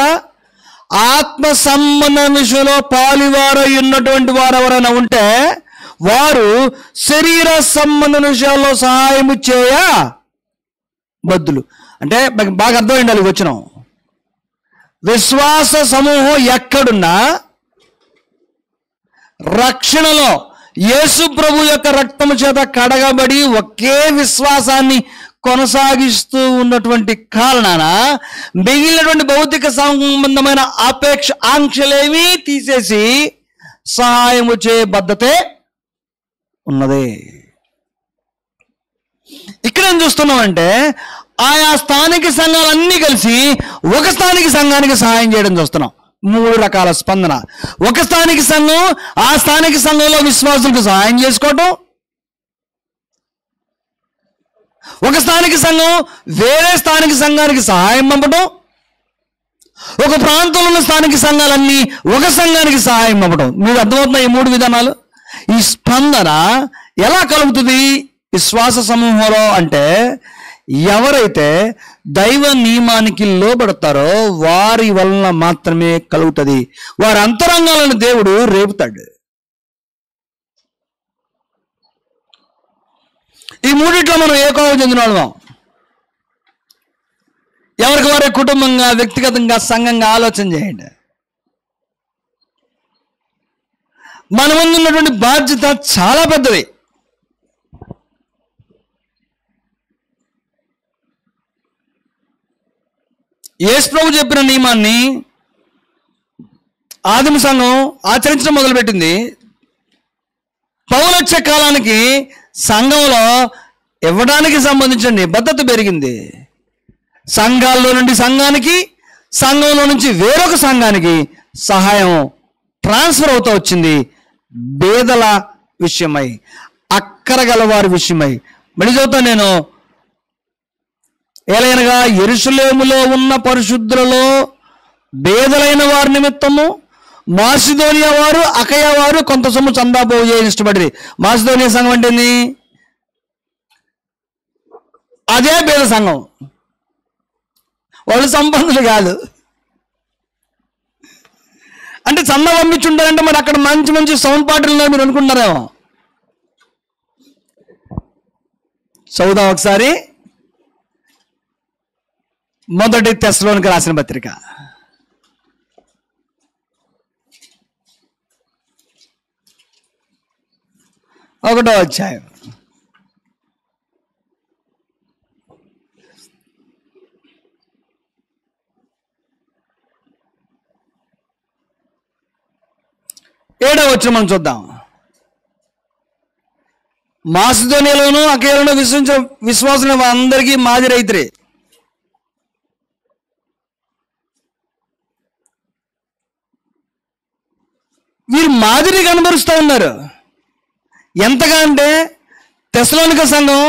ఆత్మ సంబంధం విషయంలో పాలివారై ఉన్నటువంటి వారు ఎవరైనా ఉంటే వారు శరీర సంబంధ విషయాల్లో సహాయము చేయ బద్దులు. అంటే బాగా అర్థం ఉండాలి వచ్చిన విశ్వాస సమూహం ఎక్కడున్నా రక్షణలో యేసు ప్రభు యొక్క రక్తము చేత కడగబడి ఒకే విశ్వాసాన్ని కొనసాగిస్తూ ఉన్నటువంటి కారణాన మిగిలినటువంటి భౌతిక సంబంధమైన ఆంక్షలేమీ తీసేసి సహాయము చే బద్ధతే ఉన్నదే. ఇక్కడ ఏం చూస్తున్నామంటే ఆయా స్థానిక సంఘాలన్నీ కలిసి ఒక స్థానిక సంఘానికి సహాయం చేయడం చూస్తున్నాం. 3 రకాల స్పందన. ఒక స్థానిక సంఘం ఆ స్థానిక సంఘంలో విశ్వాసులకు సహాయం చేసుకోవటం, ఒక స్థానిక సంఘం వేరే స్థానిక సంఘానికి సహాయం పంపడం, ఒక ప్రాంతంలో ఉన్న స్థానిక సంఘాలన్నీ ఒక సంఘానికి సహాయం పంపడం. మీకు అర్థమవుతున్న ఈ 3 విధానాలు. ఈ స్పందన ఎలా కలుగుతుంది విశ్వాస సమూహంలో అంటే, ఎవరైతే దైవ నియమానికి లోబడతారో వారి వలన మాత్రమే కలుగుతుంది. వారి అంతరంగాలను దేవుడు రేపుతాడు. ఈ మూడిట్లో మనం ఏ కోవ చెందిన వాళ్ళం? ఎవరికి వారే కుటుంబంగా, వ్యక్తిగతంగా, సంఘంగా ఆలోచన చేయండి. మన ముందు ఉన్నటువంటి బాధ్యత చాలా పెద్దది. యేసు ప్రభు చెప్పిన నియమాన్ని ఆదిమ సంఘం ఆచరించడం మొదలుపెట్టింది. పౌలు వచ్చే కాలానికి సంఘంలో ఇవ్వడానికి సంబంధించిన నిబద్ధత పెరిగింది. సంఘాల్లో నుండి సంఘానికి, సంఘంలో నుంచి వేరొక సంఘానికి సహాయం ట్రాన్స్ఫర్ అవుతూ వచ్చింది. పేదల విషయమై, అక్కరగల వారి విషయమై. మళ్ళీ చదువుతాను నేను. ఏలైనగా యెరూషలేములో ఉన్న పరిశుద్ధులలో పేదలైన వారి నిమిత్తము మాసిదోనియా వారు, అకయ వారు కొంత సొమ్ము చందా పోగు చేయని ఇష్టపడింది. మాసిదోనియా సంఘం అంటే అదే పేద సంఘం, వాళ్ళు సంబంధులు కాదు. అంటే చందా పంపించుంటారంటే మరి అక్కడ మంచి మంచి సౌండ్ పాటలు ఉన్నాయి మీరు అనుకుంటున్నారేమో. చదువుదాం ఒకసారి. మొదటి తెస్సలోనికి రాసిన పత్రిక 1వ అధ్యాయం. ఏడవ వచనం మనం చూద్దాం. మాసిదోనియాలోను అకయలోను విశ్వాసం అందరికీ మాదిరి అయితేరే. వీరు మాదిరి కనబరుస్తూ ఉన్నారు. ఎంతగా అంటే తెస్సలోనిక సంఘం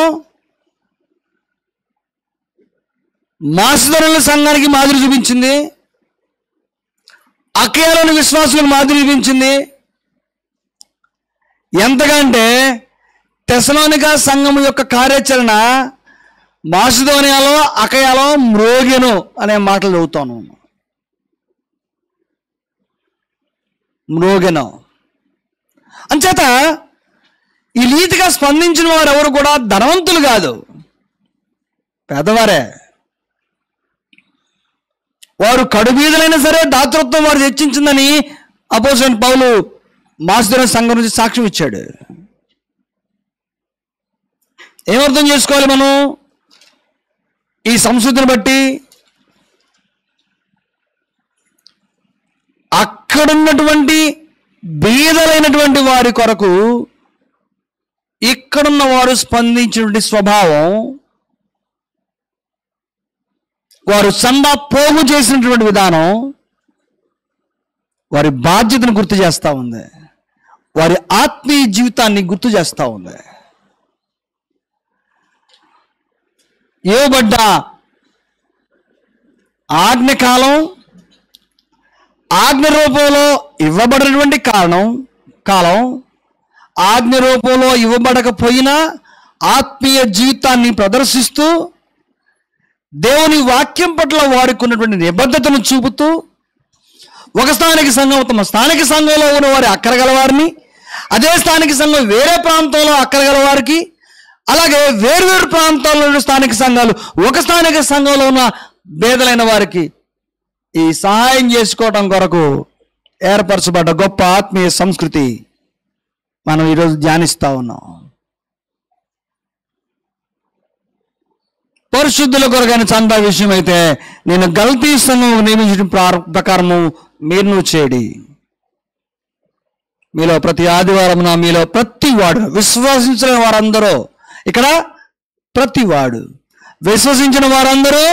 మాసిదోనియ సంఘానికి మాదిరి చూపించింది, అకయలోని విశ్వాసులకు మాదిరి చూపించింది. ఎంతగా అంటే తెస్సలోనిక సంఘం యొక్క కార్యాచరణ మాసిదోనియాలో, అకయలో మ్రోగెను అనే మాటలు చదువుతాను. మ్రోగెను అంచేత ఈ రీతిగా స్పందించిన వారు ఎవరు కూడా ధనవంతులు కాదు, పేదవారే. వారు కడుబీదలైనా సరే దాతృత్వం వారు హెచ్చించిందని అపోస్తలుడైన పౌలు మాసిదోనియ సంఘం నుంచి సాక్ష్యం ఇచ్చాడు. ఏమర్థం చేసుకోవాలి మనం ఈ సంస్కృతిని బట్టి? అక్కడున్నటువంటి బీదలైనటువంటి వారి కొరకు ఇక్కడున్న వారు స్పందించినటువంటి స్వభావం, వారు చందా పోగు చేసినటువంటి విధానం వారి బాధ్యతను గుర్తు చేస్తూ ఉంది, వారి ఆత్మీయ జీవితాన్ని గుర్తు చేస్తూ ఉంది. ఇవ్వబడ్డ ఆజ్ఞకాలం, ఆజ్ఞ రూపంలో ఇవ్వబడినటువంటి కాలం, ఆజ్ఞ రూపంలో ఇవ్వబడకపోయినా ఆత్మీయ జీవితాన్ని ప్రదర్శిస్తూ దేవుని వాక్యం పట్ల వారికి ఉన్నటువంటి నిబద్ధతను చూపుతూ ఒక స్థానిక సంఘం తమ స్థానిక సంఘంలో ఉన్న వారి అక్కరగల వారిని, అదే స్థానిక సంఘం వేరే ప్రాంతంలో అక్కరగల వారికి, అలాగే వేరువేరు ప్రాంతాల్లో ఉన్న స్థానిక సంఘాలు ఒక స్థానిక సంఘంలో ఉన్న పేదలైన వారికి ఈ సహాయం చేసుకోవడం కొరకు ఏర్పరచబడ్డ గొప్ప ఆత్మీయ సంస్కృతి మనం ఈరోజు ధ్యానిస్తూ ఉన్నాం. పరిశుద్ధుల కొరకైన చందా విషయం అయితే నేను గల్తీ సంఘం నియమించిన ప్రకారము మీరు చేయడి. మీలో ప్రతి ఆదివారం మీలో ప్రతి వాడు విశ్వసించిన వారందరూ, ఇక్కడ ప్రతి వాడు విశ్వసించిన వారందరూ,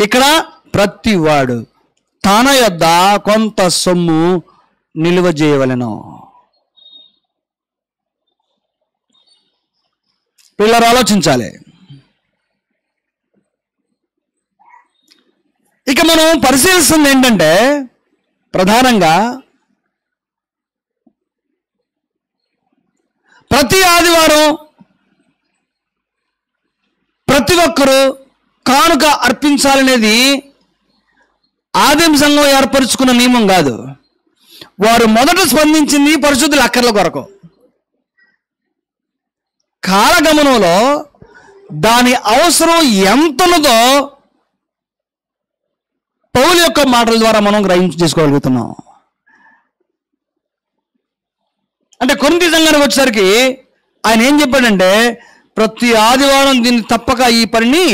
ఇక్కడ ప్రతి వాడు తన యొద్ద కొంత సొమ్ము నిలువ చేయవలెను. పిల్లలు ఆలోచించాలి. ఇక మనం పరిశీలిస్తుంది ఏంటంటే ప్రధానంగా ప్రతి ఆదివారం ప్రతి ఒక్కరూ కానుక అర్పించాలనేది ఆదిమ సంఘం ఏర్పరచుకున్న నియమం కాదు. వారు మొదట స్పందించింది పరిశుద్ధుల అక్కర్ల కొరకు. కాలగమనంలో దాని అవసరం ఎంతనదో పౌలు యొక్క మాటల ద్వారా మనం గ్రహించేసుకోగలుగుతున్నాం. అంటే కొరింథీ సంఘానికి వచ్చేసరికి ఆయన ఏం చెప్పాడంటే, ప్రతి ఆదివారం దీన్ని తప్పక ఈ పనిని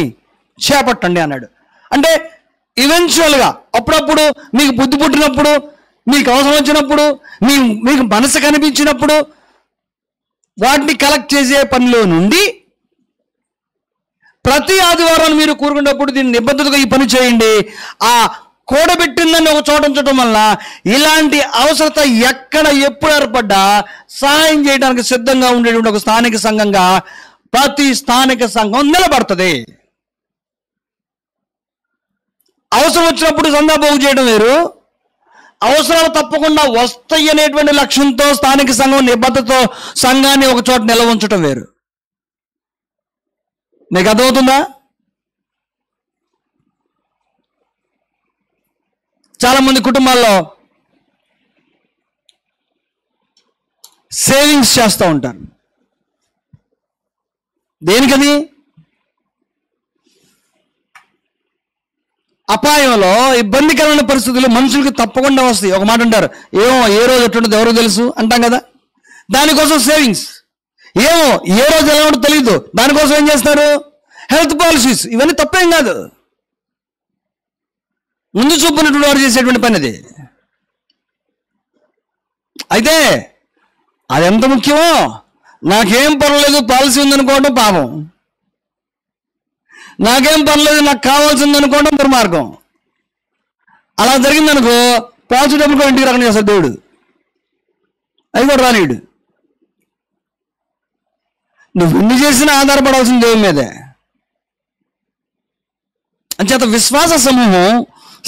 చేపట్టండి అన్నాడు. అంటే ఈవెన్చువల్గా అప్పుడప్పుడు మీకు బుద్ధి పుట్టినప్పుడు, మీకు అవసరం వచ్చినప్పుడు, మీకు మనసు కనిపించినప్పుడు వాటిని కలెక్ట్ చేసే పనిలో నుండి ప్రతి ఆదివారం మీరు కూరుకున్నప్పుడు దీన్ని నిబద్ధతగా ఈ పని చేయండి. ఆ కూడబెట్టిందని ఒక చోట ఉంచడం వల్ల ఇలాంటి అవసరత ఎక్కడ ఎప్పుడు ఏర్పడ్డా సహాయం చేయడానికి సిద్ధంగా ఉండేటువంటి ఒక స్థానిక సంఘంగా ప్రతి స్థానిక సంఘం నిలబడుతుంది. అవసరం వచ్చినప్పుడు సందాపోగు చేయడం వేరు, అవసరాలు తప్పకుండా వస్తాయి అనేటువంటి లక్ష్యంతో స్థానిక సంఘం నిబద్ధతతో సంఘాన్ని ఒక చోట నిల్వ ఉంచడం వేరు. మీకు అర్థమవుతుందా? చాలా మంది కుటుంబాల్లో సేవింగ్స్ చేస్తూ ఉంటారు. దేనికది? అపాయంలో ఇబ్బందికరమైన పరిస్థితులు మనుషులకి తప్పకుండా వస్తాయి. ఒక మాట అంటారు, ఏమో ఏ రోజు ఎట్టుంటుందో ఎవరో తెలుసు అంటాం కదా. దానికోసం సేవింగ్స్. ఏమో ఏ రోజు ఎలా ఉంటుందో తెలియదు, దానికోసం ఏం చేస్తారు? Health policies. ఇవన్నీ తప్పేం కాదు, ముందు చూపునటువంటి వారు చేసేటువంటి పని అది. అయితే అది ఎంత ముఖ్యమో, నాకేం పర్వాలేదు పాలసీ ఉందనుకోవడం పాపం, నాకేం పర్లేదు నాకు కావాల్సింది అనుకోవడం దుర్మార్గం. అలా జరిగిందనుకో పాలసీ డబ్బులు కూడా ఇంటికి రకం చేస్తాడు దేవుడు, అవి కూడా రానీయుడు. నువ్వు ఎన్ని చేసినా ఆధారపడాల్సిన దేవుని మీదే. అంచేత విశ్వాస సమూహం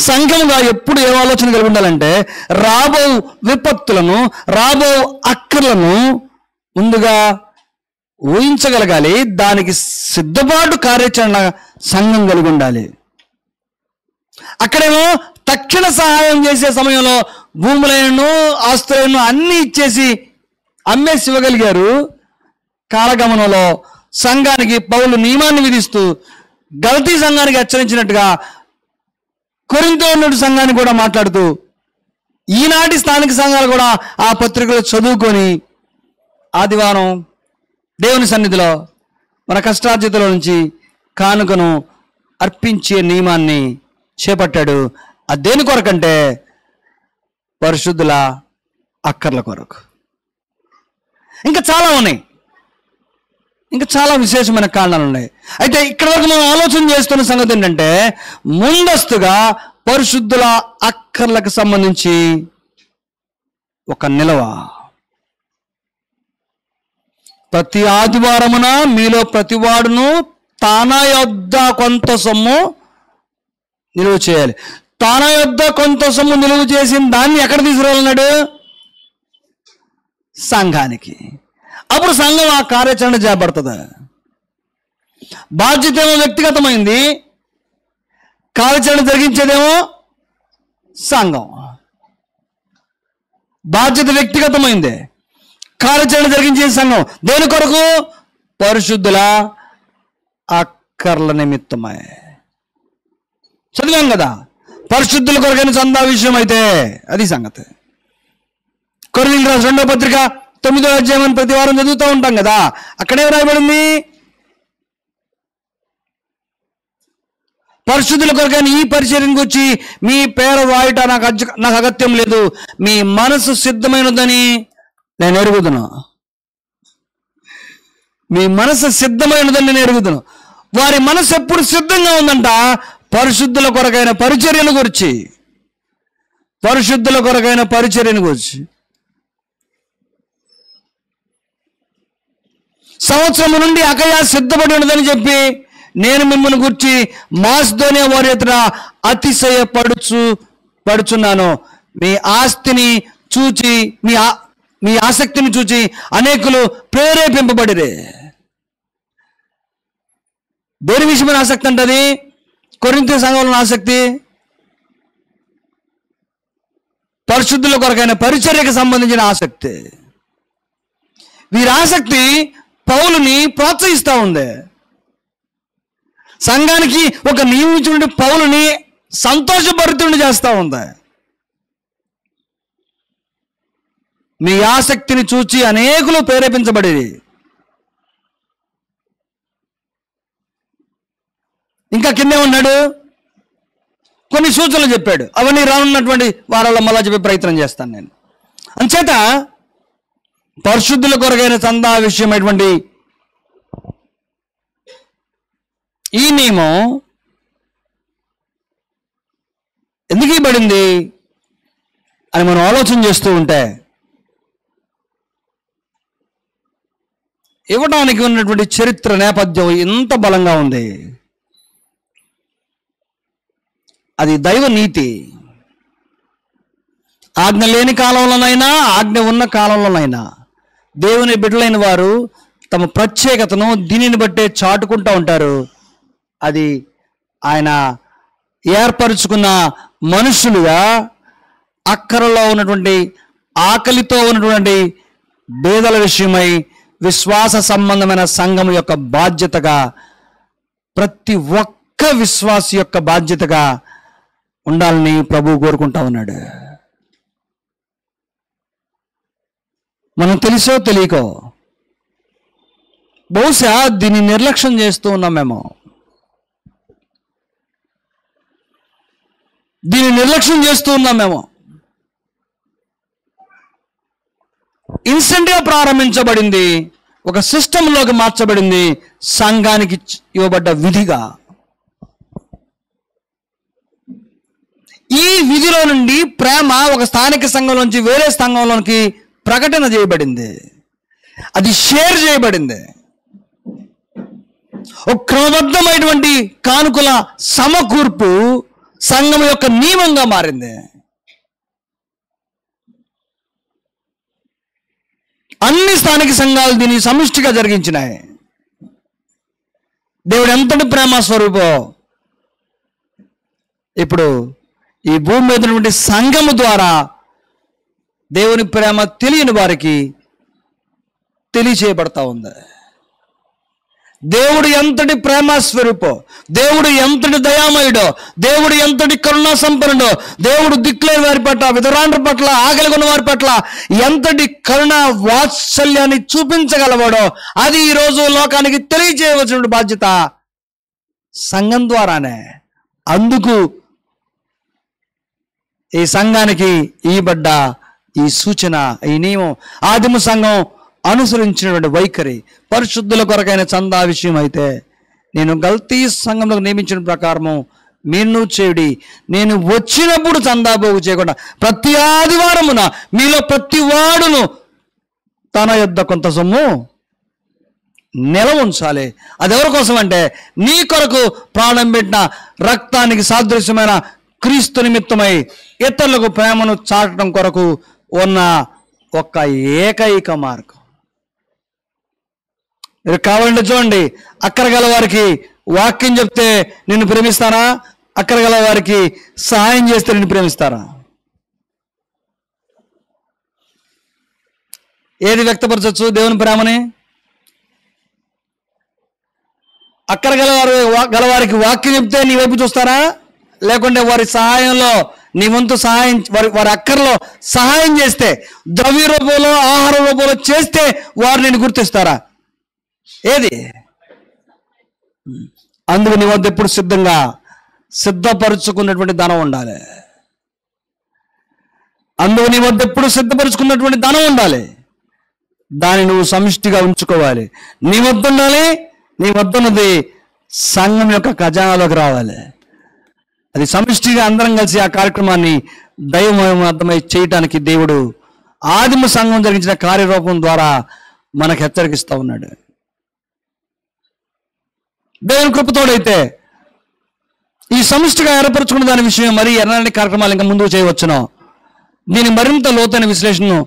సంఘంగా ఎప్పుడు ఏ ఆలోచన కలిగి ఉండాలంటే, రాబో విపత్తులను, రాబో అక్కర్లను ముందుగా ఊహించగలగాలి. దానికి సిద్ధపాటు కార్యాచరణ సంఘం కలిగి ఉండాలి. అక్కడేమో తక్షణ సహాయం చేసే సమయంలో భూములను ఆస్తులను అన్నీ ఇచ్చేసి అమ్మేసి ఇవ్వగలిగారు. కాలగమనంలో సంఘానికి పౌలు నియమాన్ని విధిస్తూ గలతీ సంఘానికి హెచ్చరించినట్టుగా కొరింథీ ఉన్న సంఘాన్ని కూడా మాట్లాడుతూ ఈనాటి స్థానిక సంఘాలు కూడా ఆ పత్రికలు చదువుకొని ఆదివారం దేవుని సన్నిధిలో మన కష్టార్జితలో నుంచి కానుకను అర్పించే నియమాన్ని చేపట్టాడు. అది దేని కొరకంటే పరిశుద్ధుల అక్కర్ల కొరకు. ఇంకా చాలా ఉన్నాయి, ఇంకా చాలా విశేషమైన కారణాలు ఉన్నాయి. అయితే ఇక్కడ వరకు మనం ఆలోచన చేస్తున్న సంగతి ఏంటంటే, ముందస్తుగా పరిశుద్ధుల అక్కర్లకు సంబంధించి ఒక నిలవ. ప్రతి ఆదివారమున మీలో ప్రతివాడును తన యొద్ద కొంత సొమ్ము నిలువ చేయాలి. తన యొద్ద కొంత సొమ్ము నిలువ చేసిన దాన్ని ఎక్కడ తీసుకురాలన్నాడు? సంఘానికి. అప్పుడు సంఘం ఆ కార్యాచరణ చేపడుతుంది. బాధ్యత ఏమో వ్యక్తిగతమైంది, కార్యాచరణ జరిగించేదేమో సంఘం. బాధ్యత వ్యక్తిగతమైంది, కార్యాచరణ జరిగించే సంఘం. దేని కొరకు? పరిశుద్ధుల అక్కర్ల నిమిత్తమై. చదివాం కదా, పరిశుద్ధుల కొరకైన చందా విషయం అయితే అది సంగతి. కొరింథీయులకు రాసిన 2వ పత్రిక 9వ అధ్యాయం ప్రతి వారం చదువుతూ ఉంటాం కదా. అక్కడే రాయబడింది, పరిశుద్ధుల కొరకైన ఈ పరిచర్యకు వచ్చి మీ పేరు రాయట నాకు అగత్యం లేదు, మీ మనసు సిద్ధమైనదని నేను ఎరుగుదును. మీ మనసు సిద్ధమైనదని నేను ఎరుగుదును. వారి మనసు ఎప్పుడు సిద్ధంగా ఉందంట? పరిశుద్ధుల కొరకైన పరిచర్యను గురించి, పరిశుద్ధుల కొరకైన పరిచర్యను గురించి. సంవత్సరం నుండి అకయ సిద్ధపడి ఉన్నదని చెప్పి నేను మిమ్మల్ని గురించి మాస్దోనియా వారి ఎదుట అతిశయపడుచున్నాను. మీ ఆస్తిని చూచి మీ ఆసక్తిని చూచి అనేకులు ప్రేరేపింపబడిరే. దేని విషయమైన ఆసక్తి అంటది? కొరింథీ సంఘంలో ఆసక్తి పరిశుద్ధుల కొరకైన పరిచర్యకు సంబంధించిన ఆసక్తి. వీరి ఆసక్తి పౌలుని ప్రోత్సహిస్తూ ఉంది. సంఘానికి ఒక నియమించిన పౌలుని సంతోషభరితుడిని చేస్తూ ఉంది. మీ ఆసక్తిని చూచి అనేకులు ప్రేరేపించబడేది. ఇంకా కిందే ఉన్నాడు, కొన్ని సూచనలు చెప్పాడు. అవన్నీ రానున్నటువంటి వారాల్లో మళ్ళా చెప్పే ప్రయత్నం చేస్తాను నేను. అంచేత పరిశుద్ధుల కొరకైన చందా విషయమైనటువంటి ఈ నియమం ఎందుకు ఇవ్వబడింది అని మనం ఆలోచన చేస్తూ ఉంటే, ఇవ్వడానికి ఉన్నటువంటి చరిత్ర నేపథ్యం ఎంత బలంగా ఉంది. అది దైవ నీతి. ఆజ్ఞ లేని కాలంలోనైనా ఆజ్ఞ ఉన్న కాలంలోనైనా దేవుని బిడ్డలైన వారు తమ ప్రత్యేకతను దీనిని బట్టే చాటుకుంటూ ఉంటారు. అది ఆయన ఏర్పరచుకున్న మనుషులుగా అక్కరలో ఉన్నటువంటి ఆకలితో ఉన్నటువంటి పేదల విషయమై విశ్వాస సంబంధమైన సంఘం యొక్క బాధ్యతగా, ప్రతి ఒక్క విశ్వాసి యొక్క బాధ్యతగా ఉండాలని ప్రభువు కోరుకుంటా ఉన్నాడు. మనం తెలుసో తెలియకో బహుశా దీన్ని నిర్లక్ష్యం చేస్తూ ఉన్నామేమో. ఇన్స్టెంట్గా ప్రారంభించబడింది, ఒక సిస్టంలోకి మార్చబడింది సంఘానికి ఇవ్వబడ్డ విధిగా. ఈ విధిలో నుండి ప్రేమ ఒక స్థానిక సంఘంలోంచి వేరే సంఘంలోనికి ప్రకటన చేయబడింది, అది షేర్ చేయబడింది. ఒక క్రమబద్ధమైనటువంటి కానుకల సమకూర్పు సంఘం యొక్క నియమంగా మారింది. అన్ని స్థానిక సంఘాలు దీన్ని సమిష్టిగా జరిగించినాయి. దేవుడు ఎంతటి ప్రేమ స్వరూపం. ఇప్పుడు ఈ భూమి మీద ఉన్నటువంటి సంఘము ద్వారా దేవుని ప్రేమ తెలియని వారికి తెలియచేయబడతా ఉంది. దేవుడు ఎంతటి ప్రేమ స్వరూపో, దేవుడు ఎంతటి దయామయుడో, దేవుడు ఎంతటి కరుణా సంపన్నుడో, దేవుడు దిక్కులేని వారి పట్ల, విధరాండ్ర పట్ల, ఆకలి కొన్న వారి పట్ల ఎంతటి కరుణ వాత్సల్యాన్ని చూపించగలవాడో అది ఈరోజు లోకానికి తెలియజేయవలసిన బాధ్యత సంఘం ద్వారానే. అందుకు ఈ సంఘానికి ఇవ్వబడ్డ ఈ సూచన, ఈ నియమం, ఆదిమ సంఘం అనుసరించినటువంటి వైఖరి, పరిశుద్ధుల కొరకైన చందా విషయం అయితే నేను గల్తీ సంఘంలో నియమించిన ప్రకారము మీరు చేయుడి. నేను వచ్చినప్పుడు చందా పోగు చేయకుండా ప్రతి ఆదివారమున మీలో ప్రతి వాడును తన యొద్ద కొంత సొమ్ము నిలవ ఉంచాలి. అది ఎవరి కోసం అంటే నీ కొరకు ప్రాణం పెట్టిన రక్తానికి సాదృశ్యమైన క్రీస్తు నిమిత్తమై ఇతరులకు ప్రేమను చాటడం కొరకు ఉన్న ఒక్క ఏకైక మార్గం. మీరు కావాలంటే చూడండి, అక్కర గల వారికి వాక్యం చెప్తే నిన్ను ప్రేమిస్తారా? అక్కర గల వారికి సహాయం చేస్తే నిన్ను ప్రేమిస్తారా? ఏది వ్యక్తపరచచ్చు దేవుని ప్రేమని? అక్కర గలవారికి వాక్యం చెప్తే నీ వైపు చూస్తారా? లేకుంటే వారి సహాయంలో నీ వంతు సహాయం, వారి అక్కర్లో సహాయం చేస్తే, ద్రవ్య రూపంలో ఆహార రూపంలో చేస్తే వారు నేను గుర్తిస్తారా? ఏది? అందుకు నీ వద్ద ఎప్పుడు సిద్ధపరుచుకున్నటువంటి ధనం ఉండాలి. అందుకు నీ వద్ద ఎప్పుడు సిద్ధపరుచుకున్నటువంటి ధనం ఉండాలి. దాన్ని నువ్వు సమిష్టిగా ఉంచుకోవాలి. నీ వద్ద ఉండాలి. నీ వద్ద ఉన్నది సంఘం యొక్క ఖజానాలోకి రావాలి. అది సమిష్టిగా అందరం కలిసి ఆ కార్యక్రమాన్ని దైవమయమై చేయటానికి దేవుడు ఆదిమ సంఘం జరిగించిన కార్యరూపం ద్వారా మనకు హెచ్చరికిస్తూ ఉన్నాడు. దేవుని కృపతోడైతే ఈ సమిష్టిగా ఏర్పరచుకున్న దాని విషయం మరి ఎలాంటి కార్యక్రమాలు ఇంకా ముందుకు చేయవచ్చునో దీని మరింత లోతైన విశ్లేషణను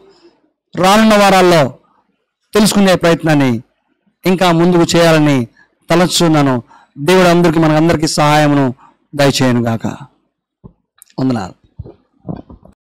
రానున్న వారాల్లో తెలుసుకునే ప్రయత్నాన్ని ఇంకా ముందుకు చేయాలని తలచున్నాను. దేవుడు మనకందరికీ సహాయమును దయచేయను గాక. వందనాలు.